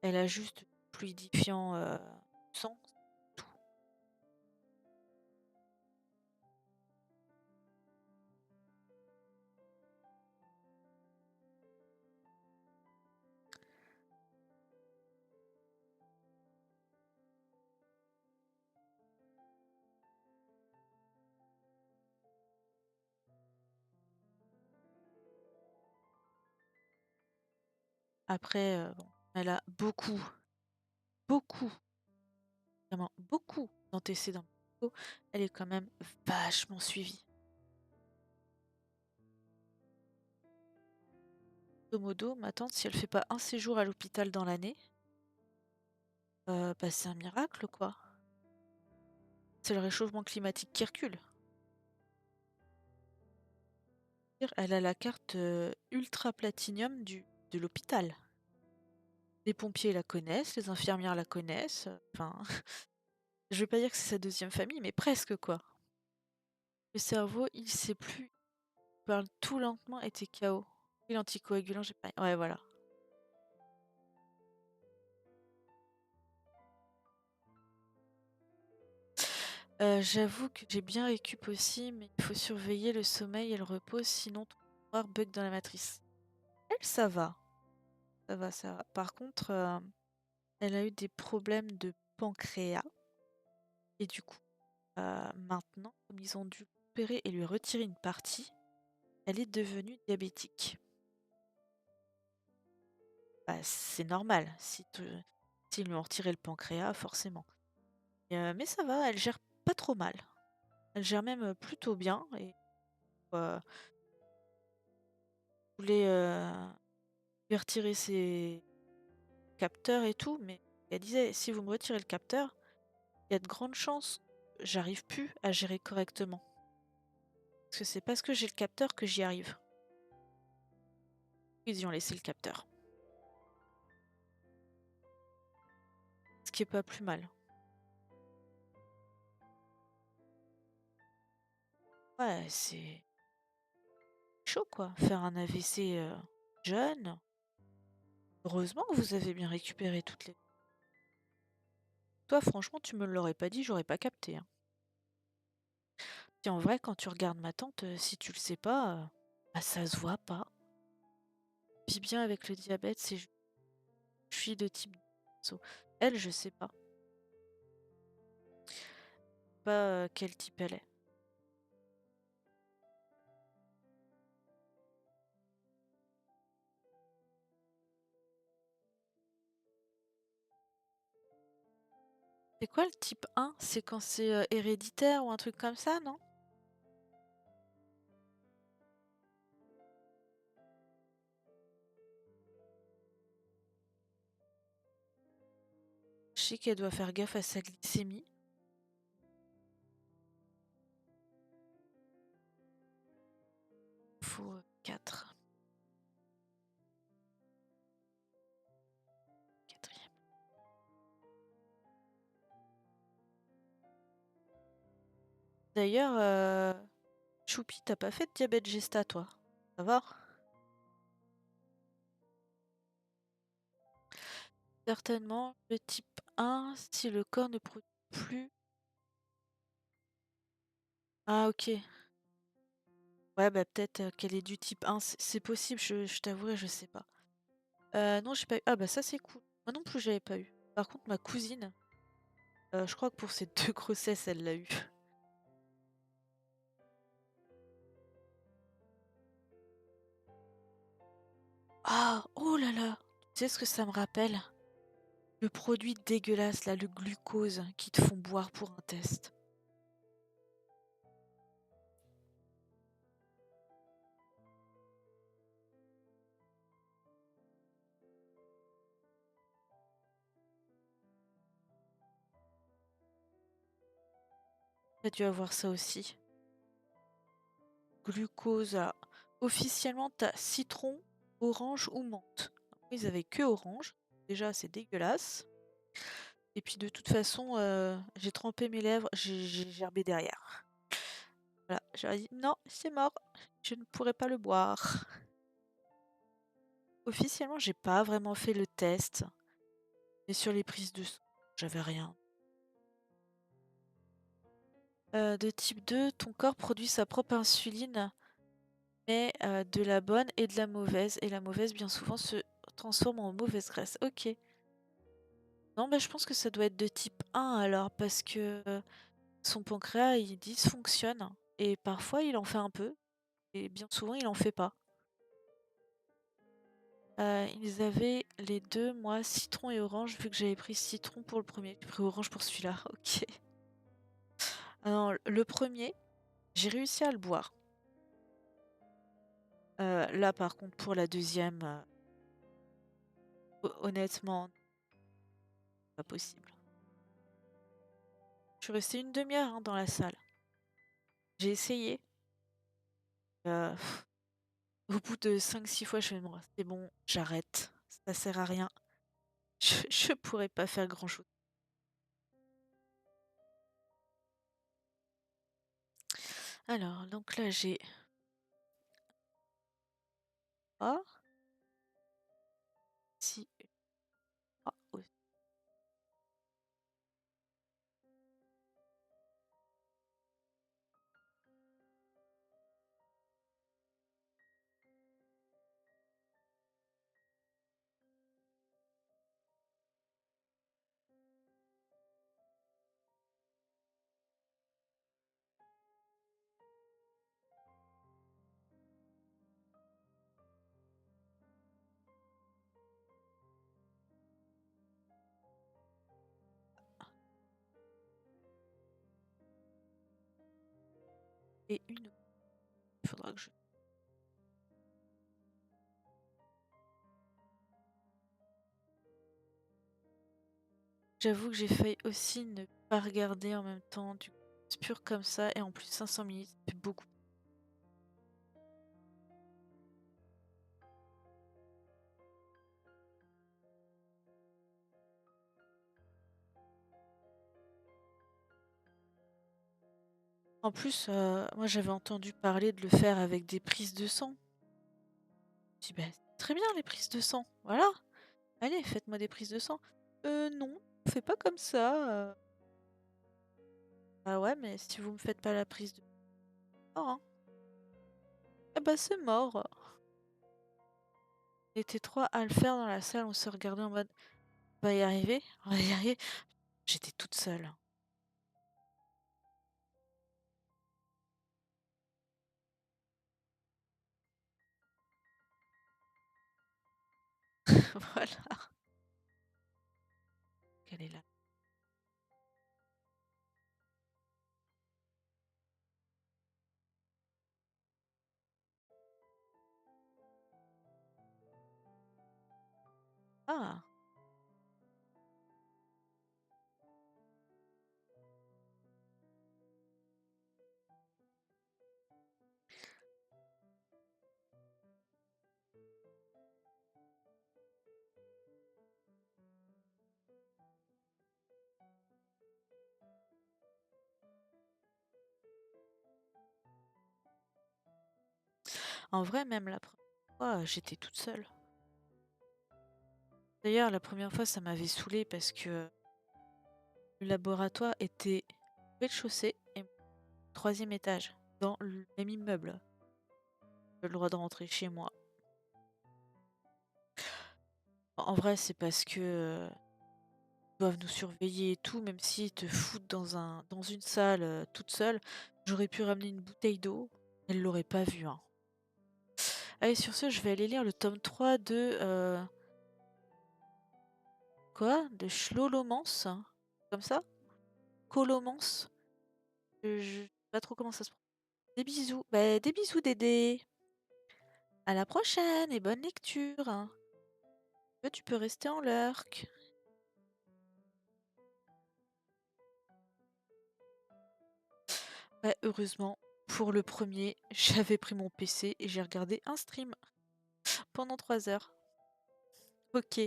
Elle a juste fluidifiant, sang, tout. Après, bon, elle a beaucoup, vraiment beaucoup d'antécédents médicaux. Elle est quand même vachement suivie. Grosso modo, ma tante, si elle fait pas un séjour à l'hôpital dans l'année, bah, c'est un miracle, quoi. C'est le réchauffement climatique qui recule. Elle a la carte, ultra platinium de l'hôpital. Les pompiers la connaissent, les infirmières la connaissent, enfin, je vais pas dire que c'est sa deuxième famille, mais presque, quoi. Le cerveau, il sait plus, il parle tout lentement et tu KO. Et l'anticoagulant, j'ai pas ouais, voilà. J'avoue que j'ai bien récup aussi, mais il faut surveiller le sommeil et le repos, sinon ton mémoire bug dans la matrice. Elle, ça va. Ça va, ça va. Par contre, elle a eu des problèmes de pancréas et du coup, maintenant, comme ils ont dû l'opérer et lui retirer une partie, elle est devenue diabétique. Bah, c'est normal, si s'ils lui ont retiré le pancréas, forcément. Mais ça va, elle gère pas trop mal. Elle gère même, plutôt bien et voulait, lui retirer ses capteurs et tout, mais elle disait: «Si vous me retirez le capteur, il y a de grandes chances que j'arrive plus à gérer correctement. Parce que c'est parce que j'ai le capteur que j'y arrive». Ils y ont laissé le capteur. Ce qui est pas plus mal. Ouais, c'est chaud quoi, faire un AVC, jeune. Heureusement que vous avez bien récupéré toutes les toi franchement tu me l'aurais pas dit, j'aurais pas capté, hein. Puis en vrai quand tu regardes ma tante, si tu le sais pas, bah ça se voit pas. Vis bien avec le diabète, c'est je suis de type so elle, je sais pas, quel type elle est. C'est quoi le type 1? C'est quand c'est, héréditaire ou un truc comme ça, non? Je sais qu'elle doit faire gaffe à sa glycémie. Faut, 4. 4e. D'ailleurs, choupi, tu pas fait de diabète gesta toi? Ça va? Certainement le type 1 si le corps ne produit plus ah OK. Ouais, bah, peut-être, qu'elle est du type 1, c'est possible, je t'avouerai, je sais pas. Non, j'ai pas eu ah bah, ça c'est cool. Moi non plus, j'avais pas eu. Par contre, ma cousine, je crois que pour ses 2 grossesses, elle l'a eu. Ah! Oh là là! Tu sais ce que ça me rappelle? Le produit dégueulasse là, le glucose qu'ils te font boire pour un test. Tu as dû avoir ça aussi. glucose. Alors, officiellement, t'as citron, orange ou menthe. Ils avaient que orange. Déjà, c'est dégueulasse. Et puis de toute façon, j'ai trempé mes lèvres, j'ai gerbé derrière. Voilà, j'aurais dit non, c'est mort, je ne pourrai pas le boire. Officiellement, j'ai pas vraiment fait le test, mais sur les prises de sang, j'avais rien. De type 2, ton corps produit sa propre insuline, mais de la bonne et de la mauvaise. Et la mauvaise, bien souvent, se transforme en mauvaise graisse. Ok. Non, bah, je pense que ça doit être de type 1 alors, parce que son pancréas, il dysfonctionne. Et parfois, il en fait un peu, et bien souvent, il en fait pas. Ils avaient les deux, moi, citron et orange, vu que j'avais pris citron pour le premier. J'ai pris orange pour celui-là, ok. Alors, le premier, j'ai réussi à le boire. Là, par contre, pour la deuxième, honnêtement, pas possible. Je suis restée une demi-heure hein, dans la salle. J'ai essayé. Euh, au bout de 5-6 fois, je fais moi, c'est bon, j'arrête. Ça sert à rien. Je pourrais pas faire grand-chose. Alors, donc là, j'ai... Ah, si... Ah, oui. Et une... Il faudra que je... J'avoue que j'ai failli aussi ne pas regarder en même temps. Du coup, c'est pur comme ça. Et en plus, 500 minutes, ça fait beaucoup. En plus, moi, j'avais entendu parler de le faire avec des prises de sang. Je dis, bah, c'est très bien les prises de sang. Voilà. Allez, faites-moi des prises de sang. Non, on fait pas comme ça. Ah ouais, mais si vous me faites pas la prise de sang, hein. Eh bah, c'est mort. On était trois à le faire dans la salle. On se regardait en mode, on va y arriver, on va y arriver. J'étais toute seule. Voilà. Quelle est là? Ah. En vrai, même la première fois, j'étais toute seule. D'ailleurs, la première fois, ça m'avait saoulée parce que le laboratoire était au rez-de-chaussée et au troisième étage, dans le même immeuble. J'ai le droit de rentrer chez moi. En vrai, c'est parce que ils doivent nous surveiller et tout, même s'ils te foutent dans une salle toute seule. J'aurais pu ramener une bouteille d'eau, elle l'aurait pas vu, hein. Allez, sur ce, je vais aller lire le tome 3 de... quoi? De Schlolomance? Comme ça? Colomance? Je sais pas trop comment ça se prononce. Des bisous. Bah, des bisous, Dédé. À la prochaine et bonne lecture. Tu peux rester en lurk. Ouais, heureusement. Pour le premier, j'avais pris mon PC et j'ai regardé un stream pendant 3 heures. Ok.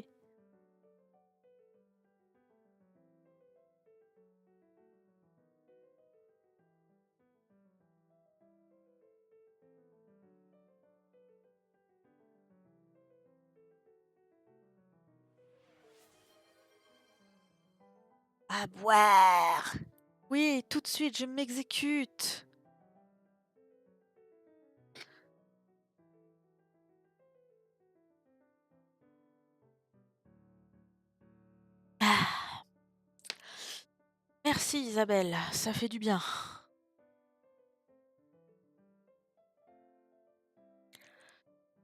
À boire. Oui, tout de suite, je m'exécute. Ah. Merci Isabelle, ça fait du bien.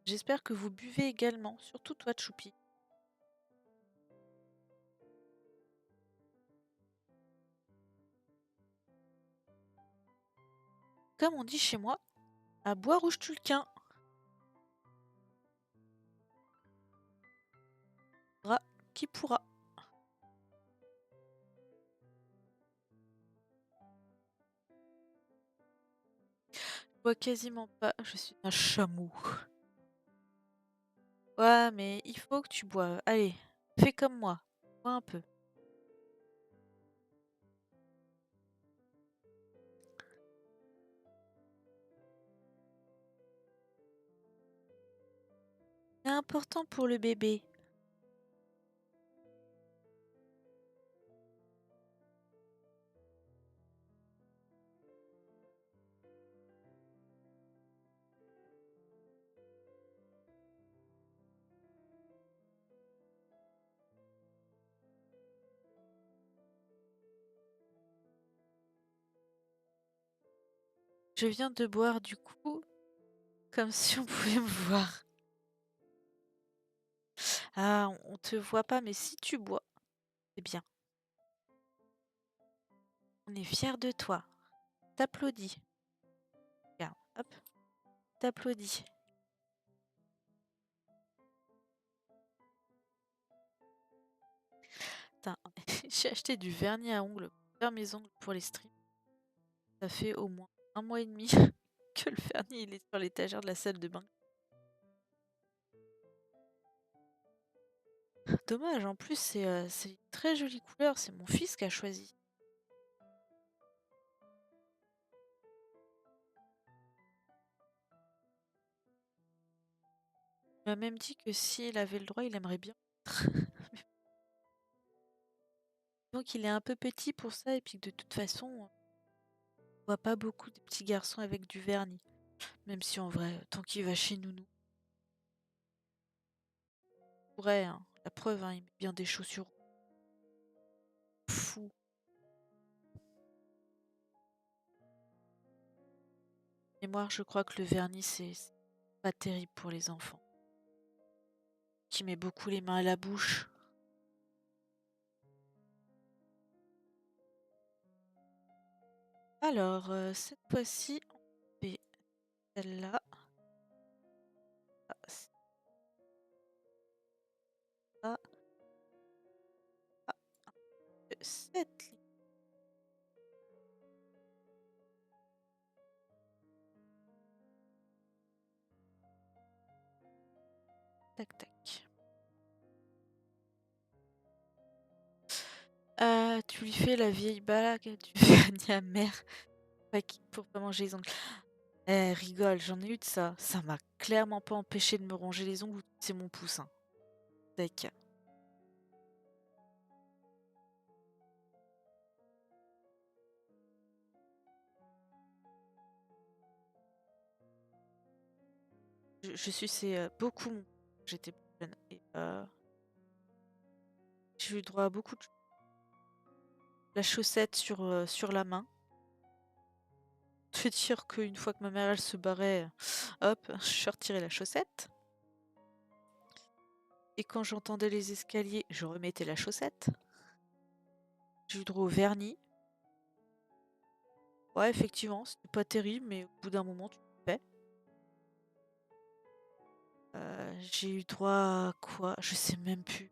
J'espère que vous buvez également, surtout toi Choupi. Comme on dit chez moi, à boire rouge tulquin. Qui pourra. Je bois quasiment pas, je suis un chameau. Ouais, mais il faut que tu boives. Allez, fais comme moi. Bois un peu. C'est important pour le bébé. Je viens de boire du coup, comme si on pouvait me voir. Ah, on te voit pas, mais si tu bois, c'est bien. On est fiers de toi. T'applaudis. Regarde, hop, t'applaudis. Putain, j'ai acheté du vernis à ongles pour faire mes ongles pour les streams. Ça fait au moins 1 mois et demi que le vernis il est sur l'étagère de la salle de bain. Dommage, en plus c'est une très jolie couleur, c'est mon fils qui a choisi. Il m'a même dit que s'il avait le droit, il aimerait bien. Donc il est un peu petit pour ça, et puis de toute façon, on voit pas beaucoup de petits garçons avec du vernis. Même si en vrai, tant qu'il va chez Nounou, il pourrait, hein. La preuve, hein, il met bien des chaussures. Fou. Et moi, je crois que le vernis, c'est pas terrible pour les enfants. Qui met beaucoup les mains à la bouche. Alors, cette fois-ci, on fait celle-là. Ah, ça. Ah, cette ligne. Tac, tac. Tu lui fais la vieille blague du vernis amer pour pas manger les ongles. Eh, rigole, j'en ai eu de ça. Ça m'a clairement pas empêché de me ronger les ongles. C'est mon pouce, hein. Tac. Je suçais beaucoup mon quand j'étais plus jeune. Et j'ai eu droit à beaucoup de la chaussette sur la main. Je veux dire qu'une fois que ma mère elle se barrait, hop, je retirais la chaussette. Et quand j'entendais les escaliers, je remettais la chaussette. J'ai eu droit au vernis. Ouais, effectivement, c'était pas terrible, mais au bout d'un moment, tu le fais. J'ai eu droit à quoi? Je sais même plus.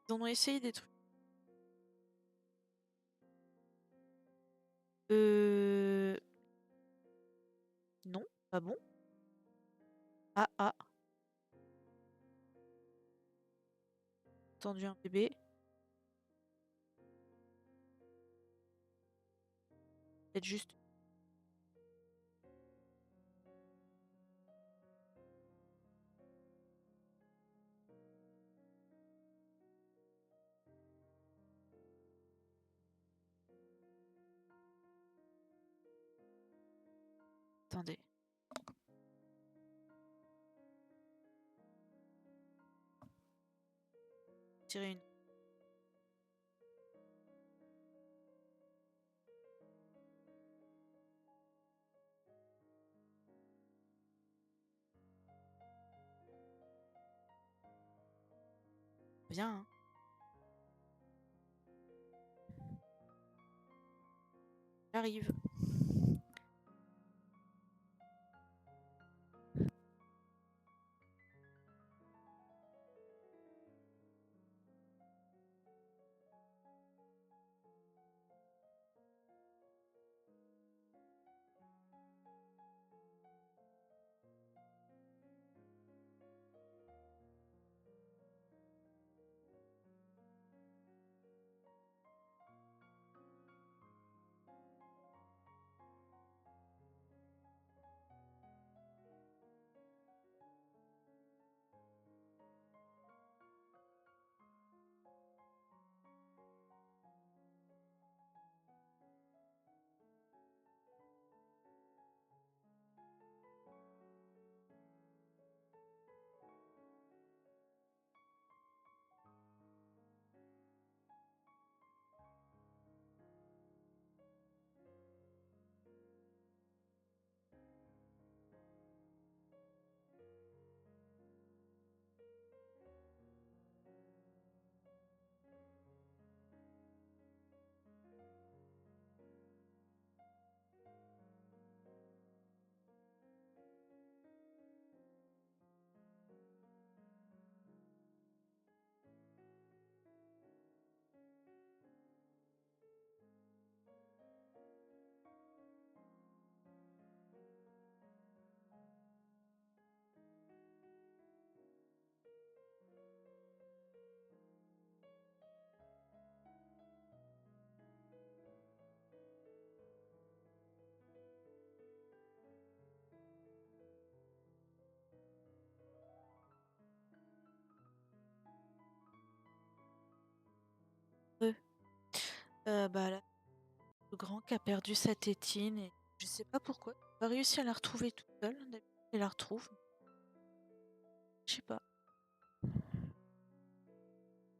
Ils en ont essayé des trucs. Non, pas bon. Ah ah, entendu un bébé. Peut-être juste. Attendez. Tirer une. Bien, hein. J'arrive. Euh, bah là, le grand qui a perdu sa tétine et je sais pas pourquoi. J'ai pas réussi à la retrouver toute seule. D'habitude, elle la retrouve. Je sais pas.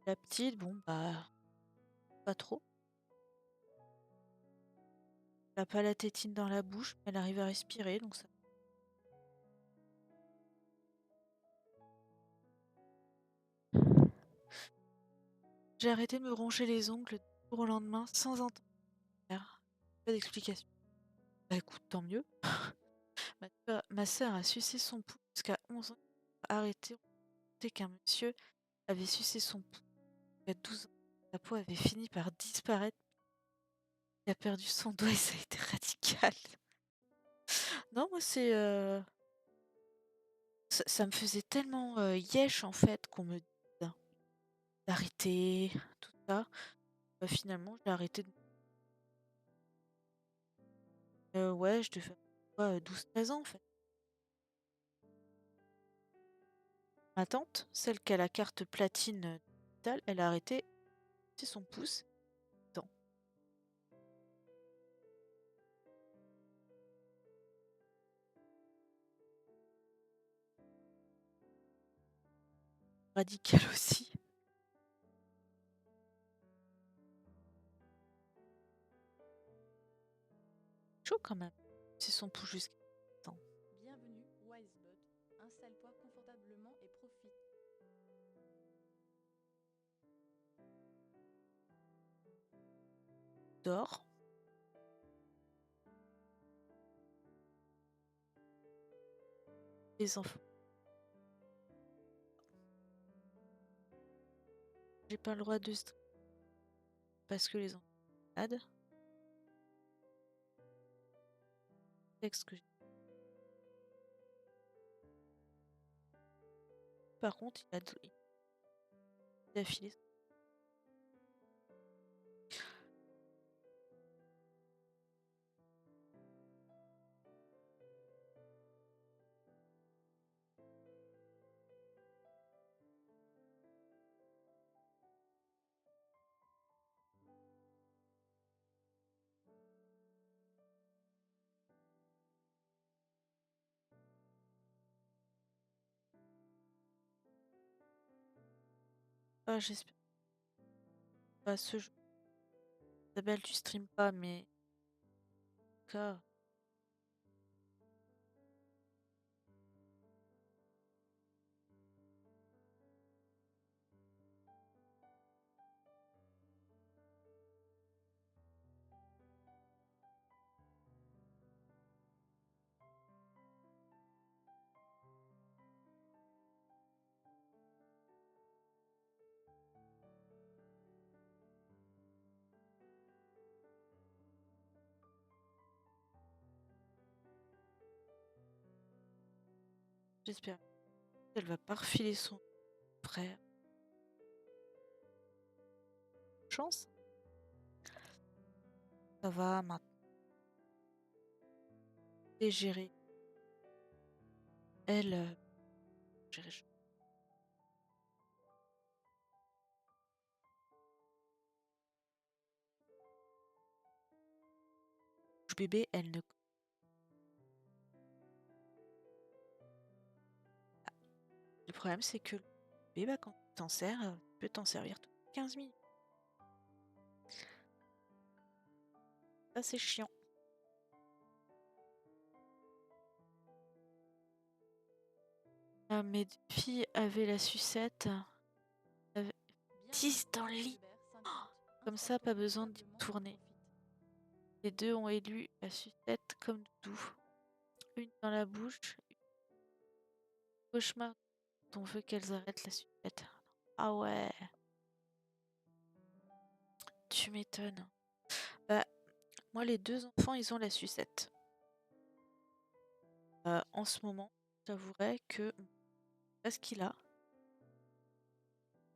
La petite, bon bah pas trop. Elle a pas la tétine dans la bouche, mais elle arrive à respirer, donc ça. J'ai arrêté de me ronger les ongles du jour au lendemain sans entendre faire. Pas d'explication. Bah écoute, tant mieux. Ma sœur a sucé son pouce jusqu'à 11 ans. Elle a arrêté. On sentait qu'un monsieur avait sucé son pouce à 12 ans. Sa peau avait fini par disparaître. Il a perdu son doigt et ça a été radical. Non, moi c'est... ça me faisait tellement yesh en fait qu'on me dise d'arrêter, tout ça. Bah, finalement, j'ai arrêté de... ouais, je devais avoir 12-13 ans en fait. Ma tante, celle qui a la carte platine digitale, elle a arrêté, c'est son pouce. Attends, radical aussi. Chaud quand même. C'est son pouce jusqu'à... Attends, Bienvenue, Wisebot. Installe-toi confortablement et profite. dors. Les enfants. J'ai pas le droit de stream parce que les enfants sont malades. Texte que j'ai. par contre, il a filé. Ah, j'espère pas ce jeu. Isabelle, tu stream pas, mais en tout cas, j'espère qu'elle va pas refiler son frère. Chance, ça va maintenant gérer. Elle, gérer bébé, elle ne. Le problème, c'est que le bébé, bah, quand tu t'en sers, tu peux t'en servir toutes les 15 minutes. Ça, c'est chiant. Mes deux filles avaient la sucette. Avaient... 10 dans le lit. Comme ça, pas besoin d'y tourner. Les deux ont élu la sucette comme doudou. Une dans la bouche. Cauchemar. On veut qu'elles arrêtent la sucette. Ah ouais. Tu m'étonnes. Bah, moi, les deux enfants, ils ont la sucette. En ce moment, j'avouerais que parce qu'il a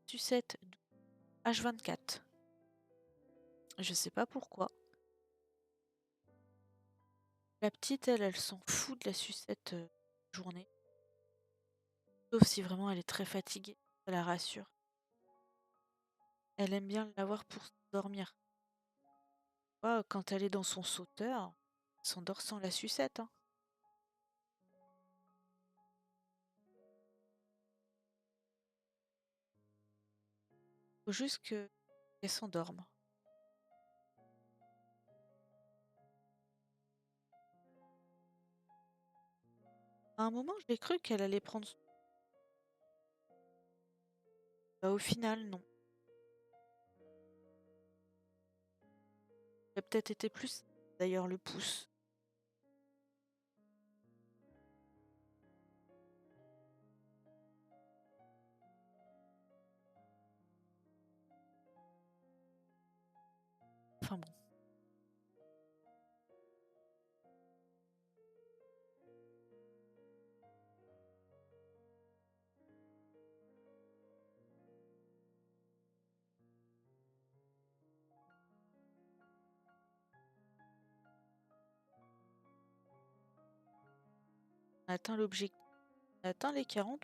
sucette H24. Je sais pas pourquoi. La petite, elle s'en fout de la sucette journée. Sauf si vraiment elle est très fatiguée. Ça la rassure. Elle aime bien l'avoir pour dormir. Quand elle est dans son sauteur, elle s'endort sans la sucette, hein. Faut juste qu'elle s'endorme. À un moment, j'ai cru qu'elle allait prendre. Bah, au final, non. Ça a peut-être été plus, d'ailleurs, le pouce. Enfin bon. On a atteint l'objectif. On a atteint les 40.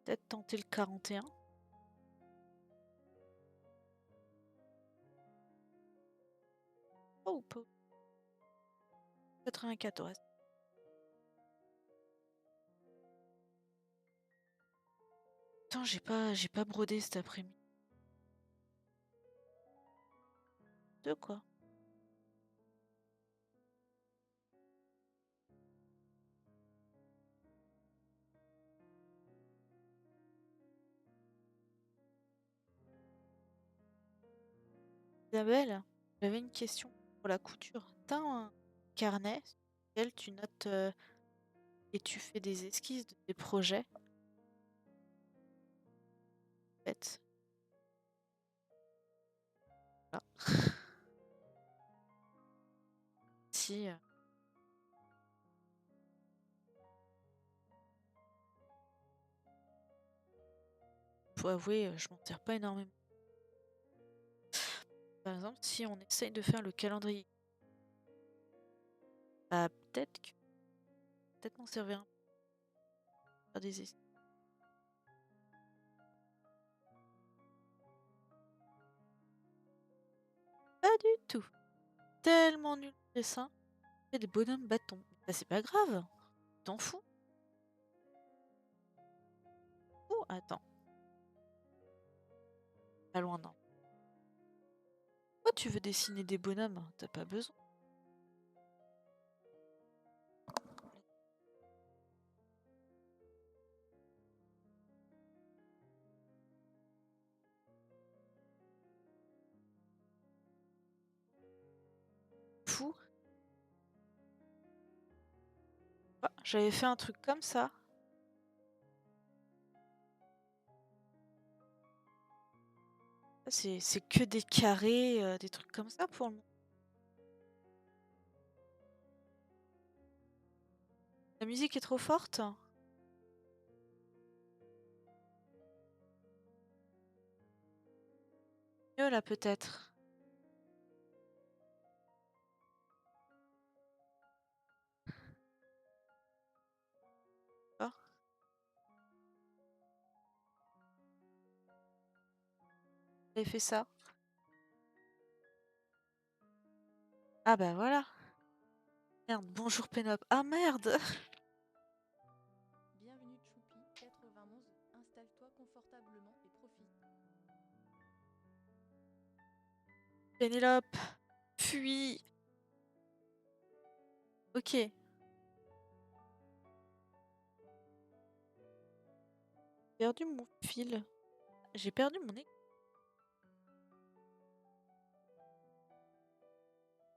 Peut-être tenter le 41. Oh, pas 94. Putain, j'ai pas brodé cet après-midi. De quoi? Isabelle, j'avais une question pour la couture. T'as un carnet sur lequel tu notes et tu fais des esquisses de tes projets, en fait. Voilà. Si. faut avouer, je m'en sers pas énormément. Par exemple, si on essaye de faire le calendrier, bah peut-être m'en servir un pour faire des essais. Pas du tout. Tellement nul le dessin. Il y a des bonhommes bâtons. Bah c'est pas grave. T'en fous. Oh, attends. Pas loin, non. Pourquoi tu veux dessiner des bonhommes? T'as pas besoin. Fou. Ah, j'avais fait un truc comme ça. C'est que des carrés, des trucs comme ça pour le moment. La musique est trop forte? Mieux là peut-être. Ah, j'avais fait ça. Ah bah voilà. Merde, bonjour Pénope. Ah merde. Bienvenue Choupi 91, installe-toi confortablement et profite. Pénélope. Fuis. Ok. Perdu mon fil. J'ai perdu mon écran.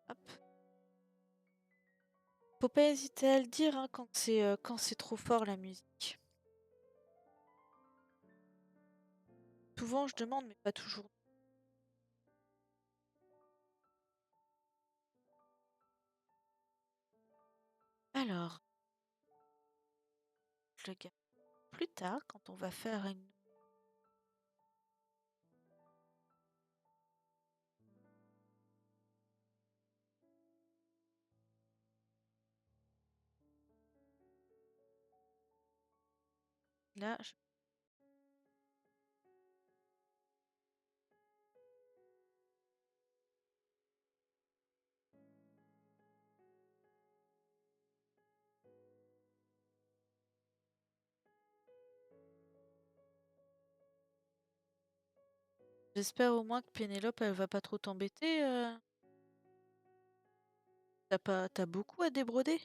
Hop. Faut pas hésiter à le dire hein, quand c'est trop fort la musique. Souvent je demande mais pas toujours. Alors, je le garde plus tard quand on va faire une... Là, j'espère au moins que Pénélope elle va pas trop t'embêter. T'as beaucoup à débroder?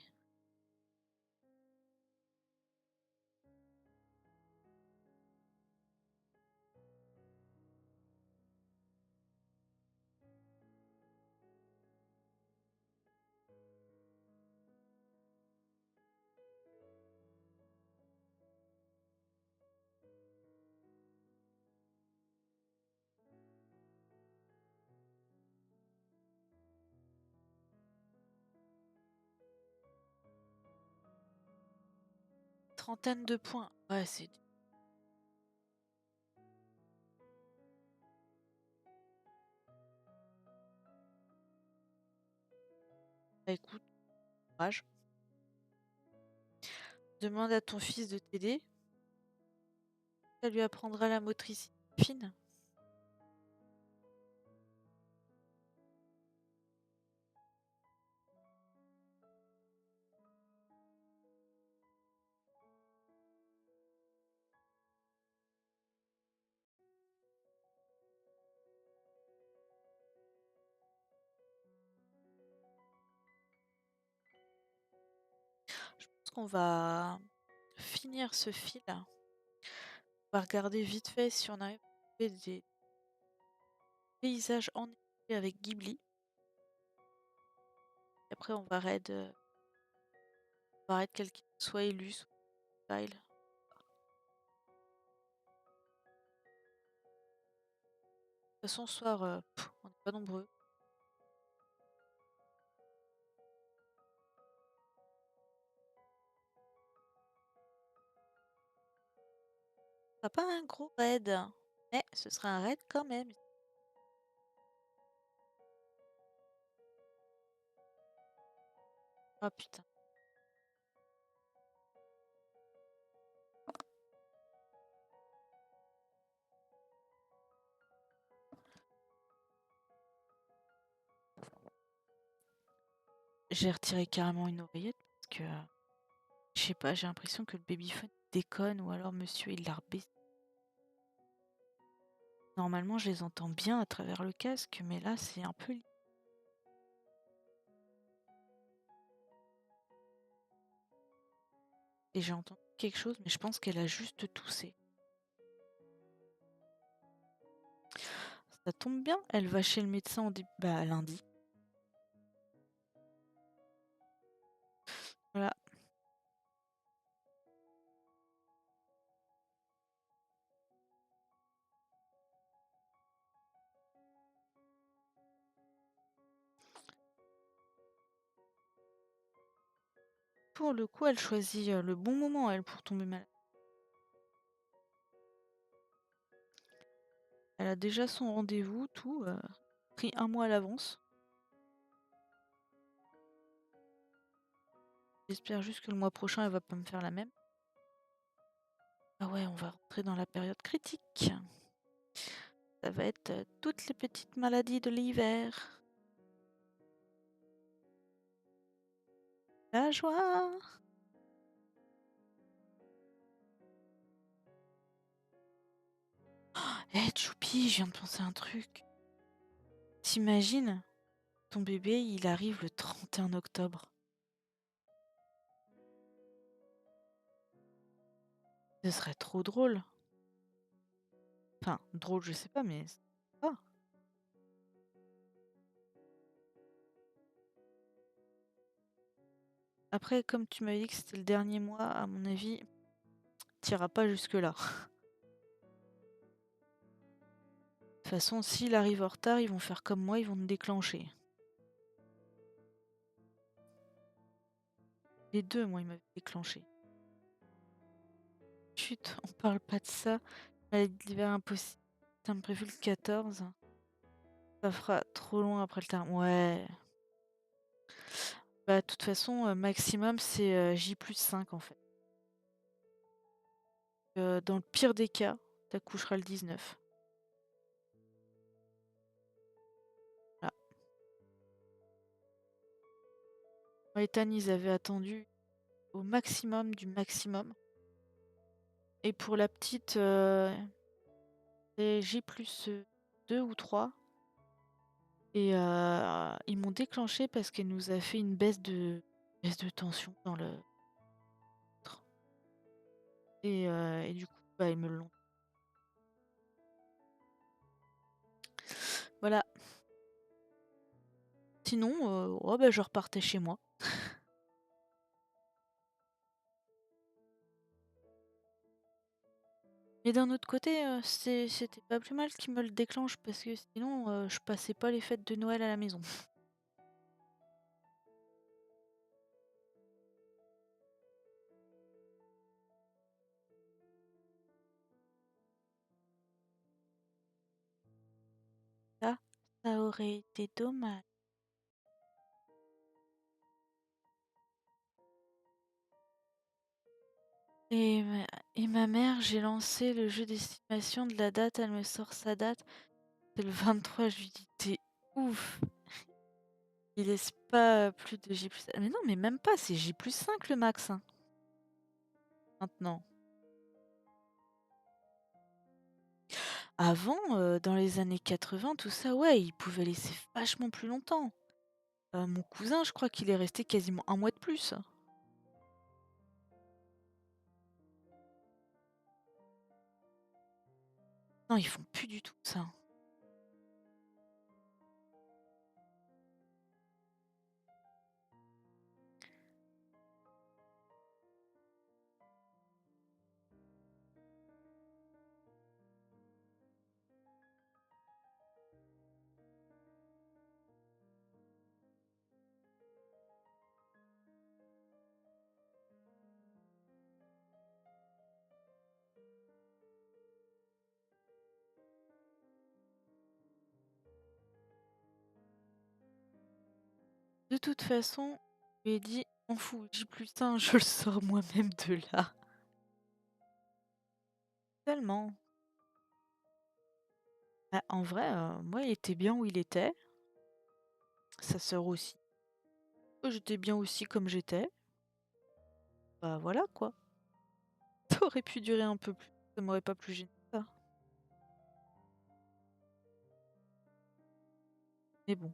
Trentaine de points. Ouais, c'est... Bah écoute, courage. Demande à ton fils de t'aider. Ça lui apprendra la motricité fine. Je pense qu'on va finir ce fil. On va regarder vite fait si on arrive à trouver des paysages en été avec Ghibli. Et après, on va raid quelqu'un, soit élu, soit file. De toute façon, ce soir, on n'est pas nombreux. sera pas un gros raid, mais ce sera un raid quand même. Oh putain. J'ai retiré carrément une oreillette parce que je sais pas, j'ai l'impression que le babyphone déconne ou alors monsieur il l'a rebaissé. Normalement je les entends bien à travers le casque, mais là c'est un peu. Et j'ai entendu quelque chose, mais je pense qu'elle a juste toussé. Ça tombe bien, elle va chez le médecin lundi. Voilà. Pour le coup, elle choisit le bon moment, elle, pour tomber malade. Elle a déjà son rendez-vous, tout, pris un mois à l'avance. J'espère juste que le mois prochain, elle va pas me faire la même. Ah ouais, on va rentrer dans la période critique. Ça va être toutes les petites maladies de l'hiver. La joie! Eh, Choupi, je viens de penser à un truc. T'imagines, ton bébé, il arrive le 31 octobre. Ce serait trop drôle. Enfin, drôle, je sais pas, mais. Ah. Après, comme tu m'avais dit que c'était le dernier mois, à mon avis, t'iras pas jusque-là. De toute façon, s'il arrive en retard, ils vont faire comme moi, ils vont me déclencher. Les deux, moi, ils m'avaient déclenché. Chut, on parle pas de ça. Maladie de l'hiver impossible. T'as prévu le 14. Ça fera trop loin après le terme. Ouais. Bah, de toute façon, maximum, c'est J+5 en fait. Dans le pire des cas, t'accoucheras le 19. Voilà. Ethan, ils avaient attendu au maximum du maximum. Et pour la petite, c'est J+2 ou 3. Et ils m'ont déclenché parce qu'elle nous a fait une baisse de tension dans le ventre. Et du coup, bah, ils me l'ont. Voilà. Sinon, oh, bah, je repartais chez moi. Mais d'un autre côté, c'était pas plus mal qu'ils me le déclenchent parce que sinon, je passais pas les fêtes de Noël à la maison. Ça aurait été dommage. Et ma mère, j'ai lancé le jeu d'estimation de la date, elle me sort sa date. C'est le 23, je lui dis, t'es ouf. Il laisse pas plus de J+. Mais non, mais même pas, c'est J+5 le max, hein, maintenant. Avant, dans les années 80, tout ça, ouais, il pouvait laisser vachement plus longtemps. Mon cousin, je crois qu'il est resté quasiment un mois de plus. Non, ils font plus du tout ça. De toute façon, je lui ai dit, m'en fous, J+1, je le sors moi-même de là. Tellement. Bah, en vrai, moi, il était bien où il était. Sa sœur aussi. Moi, j'étais bien aussi comme j'étais. Bah voilà quoi. Ça aurait pu durer un peu plus. Ça m'aurait pas plus gêné que ça. Mais bon.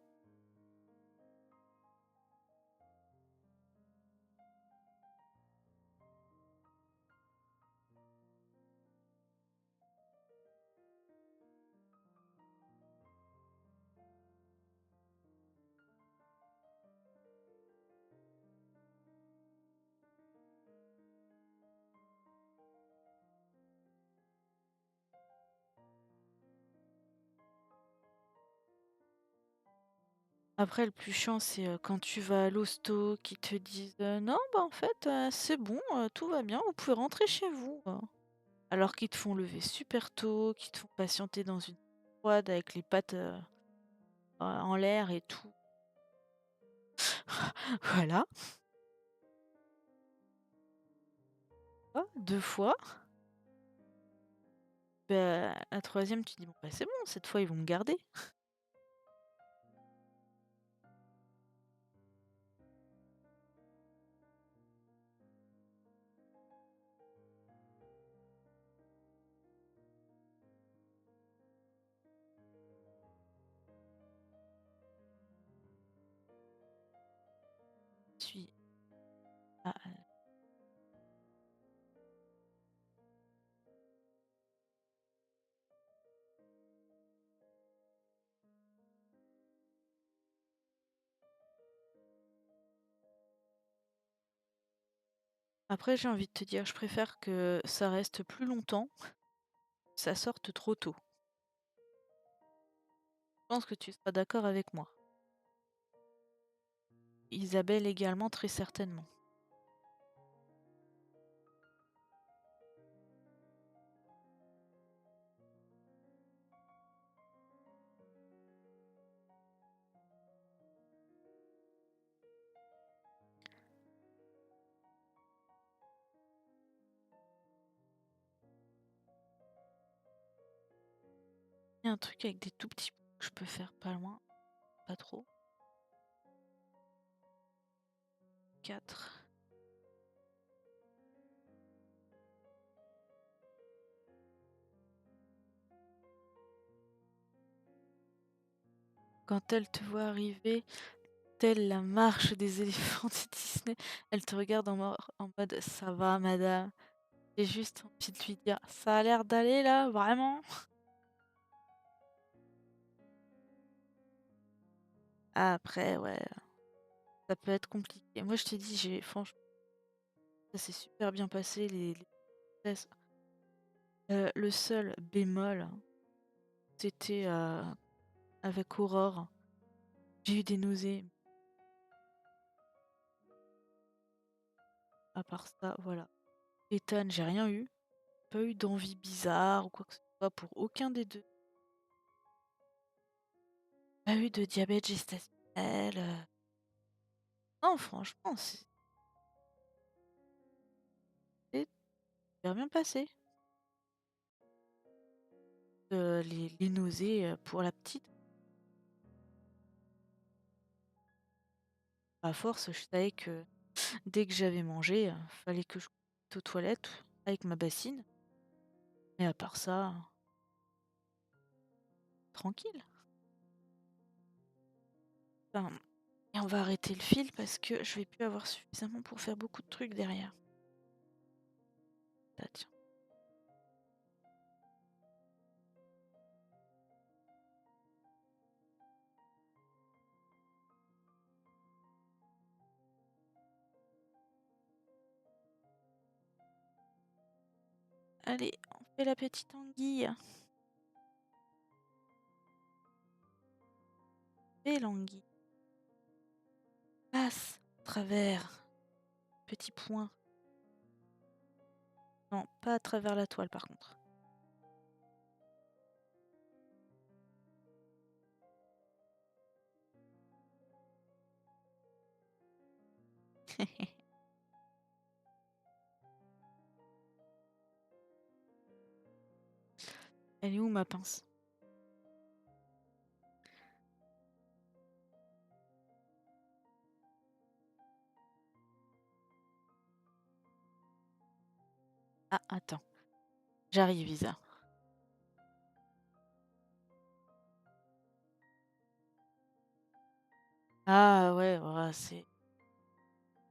Après, le plus chiant, c'est quand tu vas à l'hosto, qu'ils te disent non, bah en fait, c'est bon, tout va bien, vous pouvez rentrer chez vous. Alors qu'ils te font lever super tôt, qu'ils te font patienter dans une froide avec les pattes en l'air et tout. Voilà. Ah, 2 fois. Bah, la troisième, tu dis bon, bah c'est bon, cette fois, ils vont me garder. Je suis. Ah, après, j'ai envie de te dire, je préfère que ça reste plus longtemps, que ça sorte trop tôt. Je pense que tu seras d'accord avec moi. Isabelle également, très certainement. Il y a un truc avec des tout petits bouts que je peux faire pas loin, pas trop. 4. Quand elle te voit arriver, telle la marche des éléphants de Disney, elle te regarde en mode ça va madame. J'ai juste envie de lui dire ça a l'air d'aller là, vraiment. Après, ouais, ça peut être compliqué. Moi je te dis, franchement, ça s'est super bien passé les tests. Le seul bémol, c'était avec Aurore. J'ai eu des nausées. À part ça, voilà. Ethan, j'ai rien eu. Pas eu d'envie bizarre ou quoi que ce soit pour aucun des deux. Pas eu de diabète gestationnel. Non, franchement, c'est super bien passé. Les nausées pour la petite, à force, je savais que dès que j'avais mangé, fallait que je aille aux toilettes avec ma bassine. Mais à part ça, tranquille. Enfin, et on va arrêter le fil parce que je vais plus avoir suffisamment pour faire beaucoup de trucs derrière. Là, tiens. Allez, on fait la petite anguille. Et l'anguille. Passe, travers. Petit point. Non, pas à travers la toile par contre. Elle est où ma pince? Ah, attends. J'arrive, Isa. Ah ouais, voilà, c'est...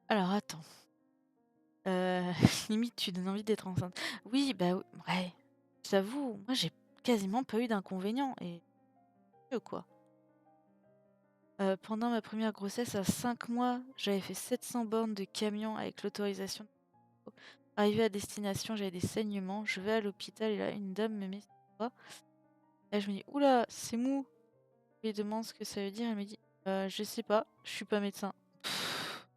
Alors attends. Limite, tu donnes envie d'être enceinte. Oui, bah ouais. J'avoue, moi j'ai quasiment pas eu d'inconvénients. Et mieux quoi. Pendant ma première grossesse, à 5 mois, j'avais fait 700 bornes de camion avec l'autorisation. Arrivé à destination, j'avais des saignements. Je vais à l'hôpital et là, une dame me met sur le bras. Là, je me dis, oula, c'est mou. Je lui demande ce que ça veut dire. Elle me dit, je sais pas, je suis pas médecin. Pff.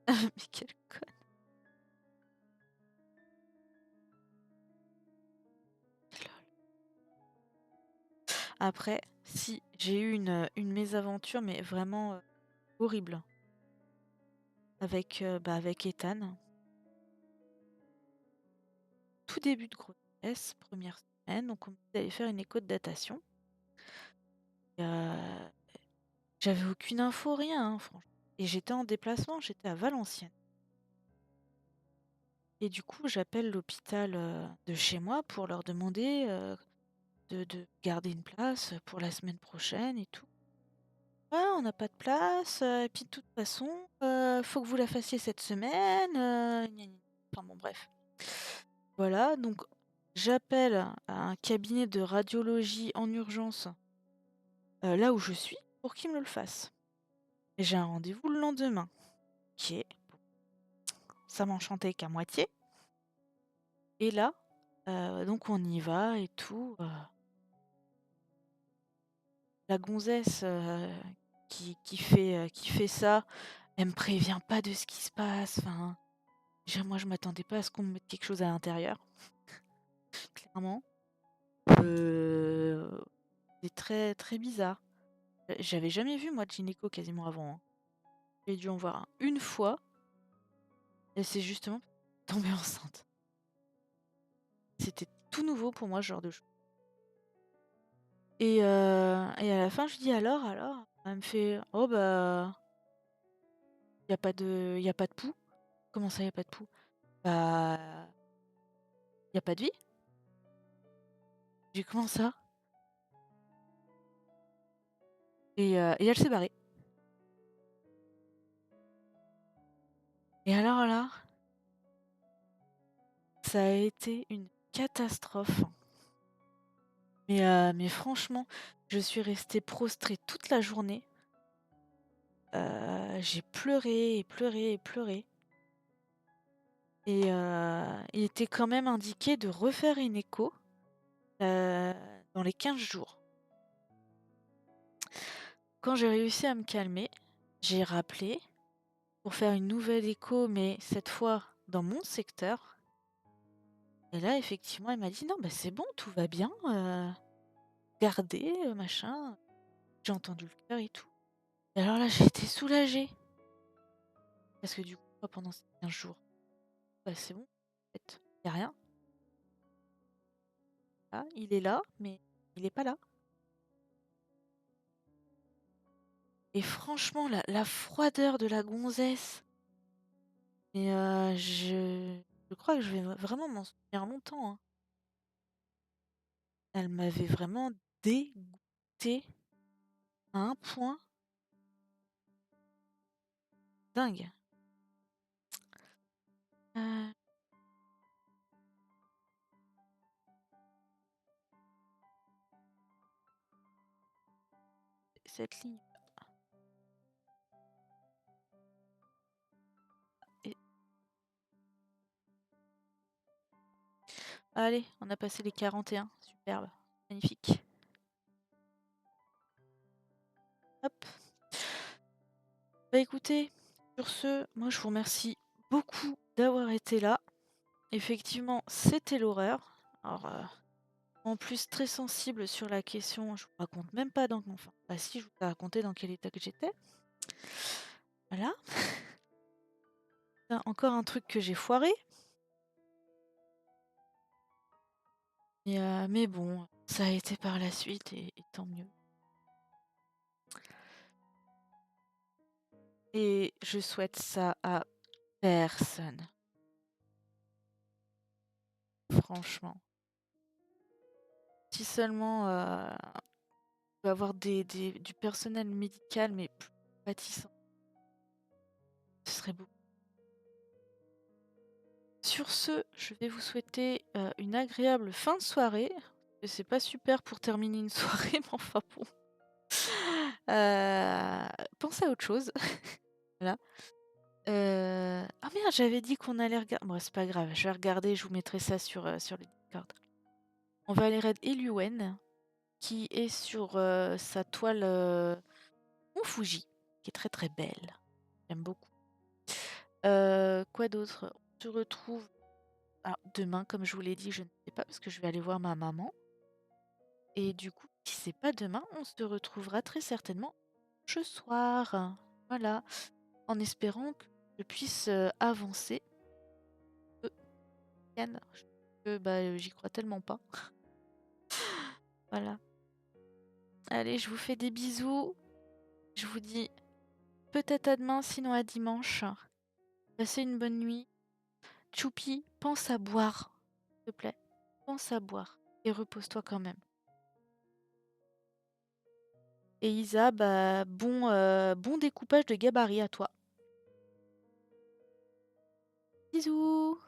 Mais quelle conne. Après, si, j'ai eu une mésaventure, mais vraiment horrible. Avec Ethan. Tout début de grossesse, première semaine, donc on m'a dit d'aller faire une écho de datation. J'avais aucune info, rien, hein, franchement. Et j'étais en déplacement, j'étais à Valenciennes. Et du coup, j'appelle l'hôpital de chez moi pour leur demander de garder une place pour la semaine prochaine et tout. Ouais, on n'a pas de place, et puis de toute façon, faut que vous la fassiez cette semaine. Gna gna. Enfin bon, bref. Voilà, donc j'appelle un cabinet de radiologie en urgence là où je suis pour qu'ils me le fassent. Et j'ai un rendez-vous le lendemain. Ok, ça m'enchantait qu'à moitié. Et là, donc on y va et tout. La gonzesse qui fait ça, elle me prévient pas de ce qui se passe. Enfin, déjà, moi, je m'attendais pas à ce qu'on me mette quelque chose à l'intérieur, clairement. C'est très, très bizarre. J'avais jamais vu, moi, de gynéco quasiment avant, hein. J'ai dû en voir un une fois, et c'est justement tombée enceinte. C'était tout nouveau pour moi, ce genre de choses. Et à la fin, je dis alors? Elle me fait, oh bah, y a pas de pouls. Comment ça, y a pas de pouls? Bah, y a pas de vie. J'ai dit, comment ça? Et elle s'est barrée. Et alors là, ça a été une catastrophe. Mais franchement, je suis restée prostrée toute la journée. J'ai pleuré et pleuré et pleuré. Et il était quand même indiqué de refaire une écho dans les 15 jours. Quand j'ai réussi à me calmer, j'ai rappelé pour faire une nouvelle écho, mais cette fois dans mon secteur. Et là, effectivement, elle m'a dit non, bah c'est bon, tout va bien. Gardez, machin. J'ai entendu le cœur et tout. Et alors là, j'ai été soulagée. Parce que du coup, moi, pendant ces 15 jours, bah c'est bon. En fait, y a rien. Là, il est là, mais il est pas là. Et franchement, la froideur de la gonzesse. Et je crois que je vais vraiment m'en souvenir longtemps, hein. Elle m'avait vraiment dégoûtée à un point dingue. Euh, cette ligne. Et... Allez, on a passé les 41. Superbe. Magnifique. Hop. Bah écoutez, sur ce, moi je vous remercie beaucoup d'avoir été là. Effectivement, c'était l'horreur. Alors, en plus, très sensible sur la question, je vous raconte même pas dans... Enfin, bah si, je vous ai raconté dans quel état que j'étais. Voilà. Encore un truc que j'ai foiré. Mais bon, ça a été par la suite et tant mieux. Et je souhaite ça à personne. Franchement. Si seulement on peut avoir du personnel médical, mais plus pâtissant, ce serait beau. Sur ce, je vais vous souhaiter une agréable fin de soirée. Et c'est pas super pour terminer une soirée, mais enfin bon. Pensez à autre chose. Voilà. Ah merde, j'avais dit qu'on allait regarder. Bon, c'est pas grave, je vais regarder, je vous mettrai ça sur le Discord. On va aller raid Eluwen, qui est sur sa toile Mont Fuji, qui est très très belle. J'aime beaucoup. Quoi d'autre? On se retrouve demain, comme je vous l'ai dit, je ne sais pas parce que je vais aller voir ma maman. Et du coup, si c'est pas demain, on se retrouvera très certainement ce soir. Voilà, en espérant que je puisse avancer. Yann, j'y crois tellement pas. Voilà. Allez, je vous fais des bisous. Je vous dis peut-être à demain, sinon à dimanche. Passez une bonne nuit. Choupi, pense à boire, s'il te plaît. Pense à boire. Et repose-toi quand même. Et Isa, bon découpage de gabarit à toi. Bisous!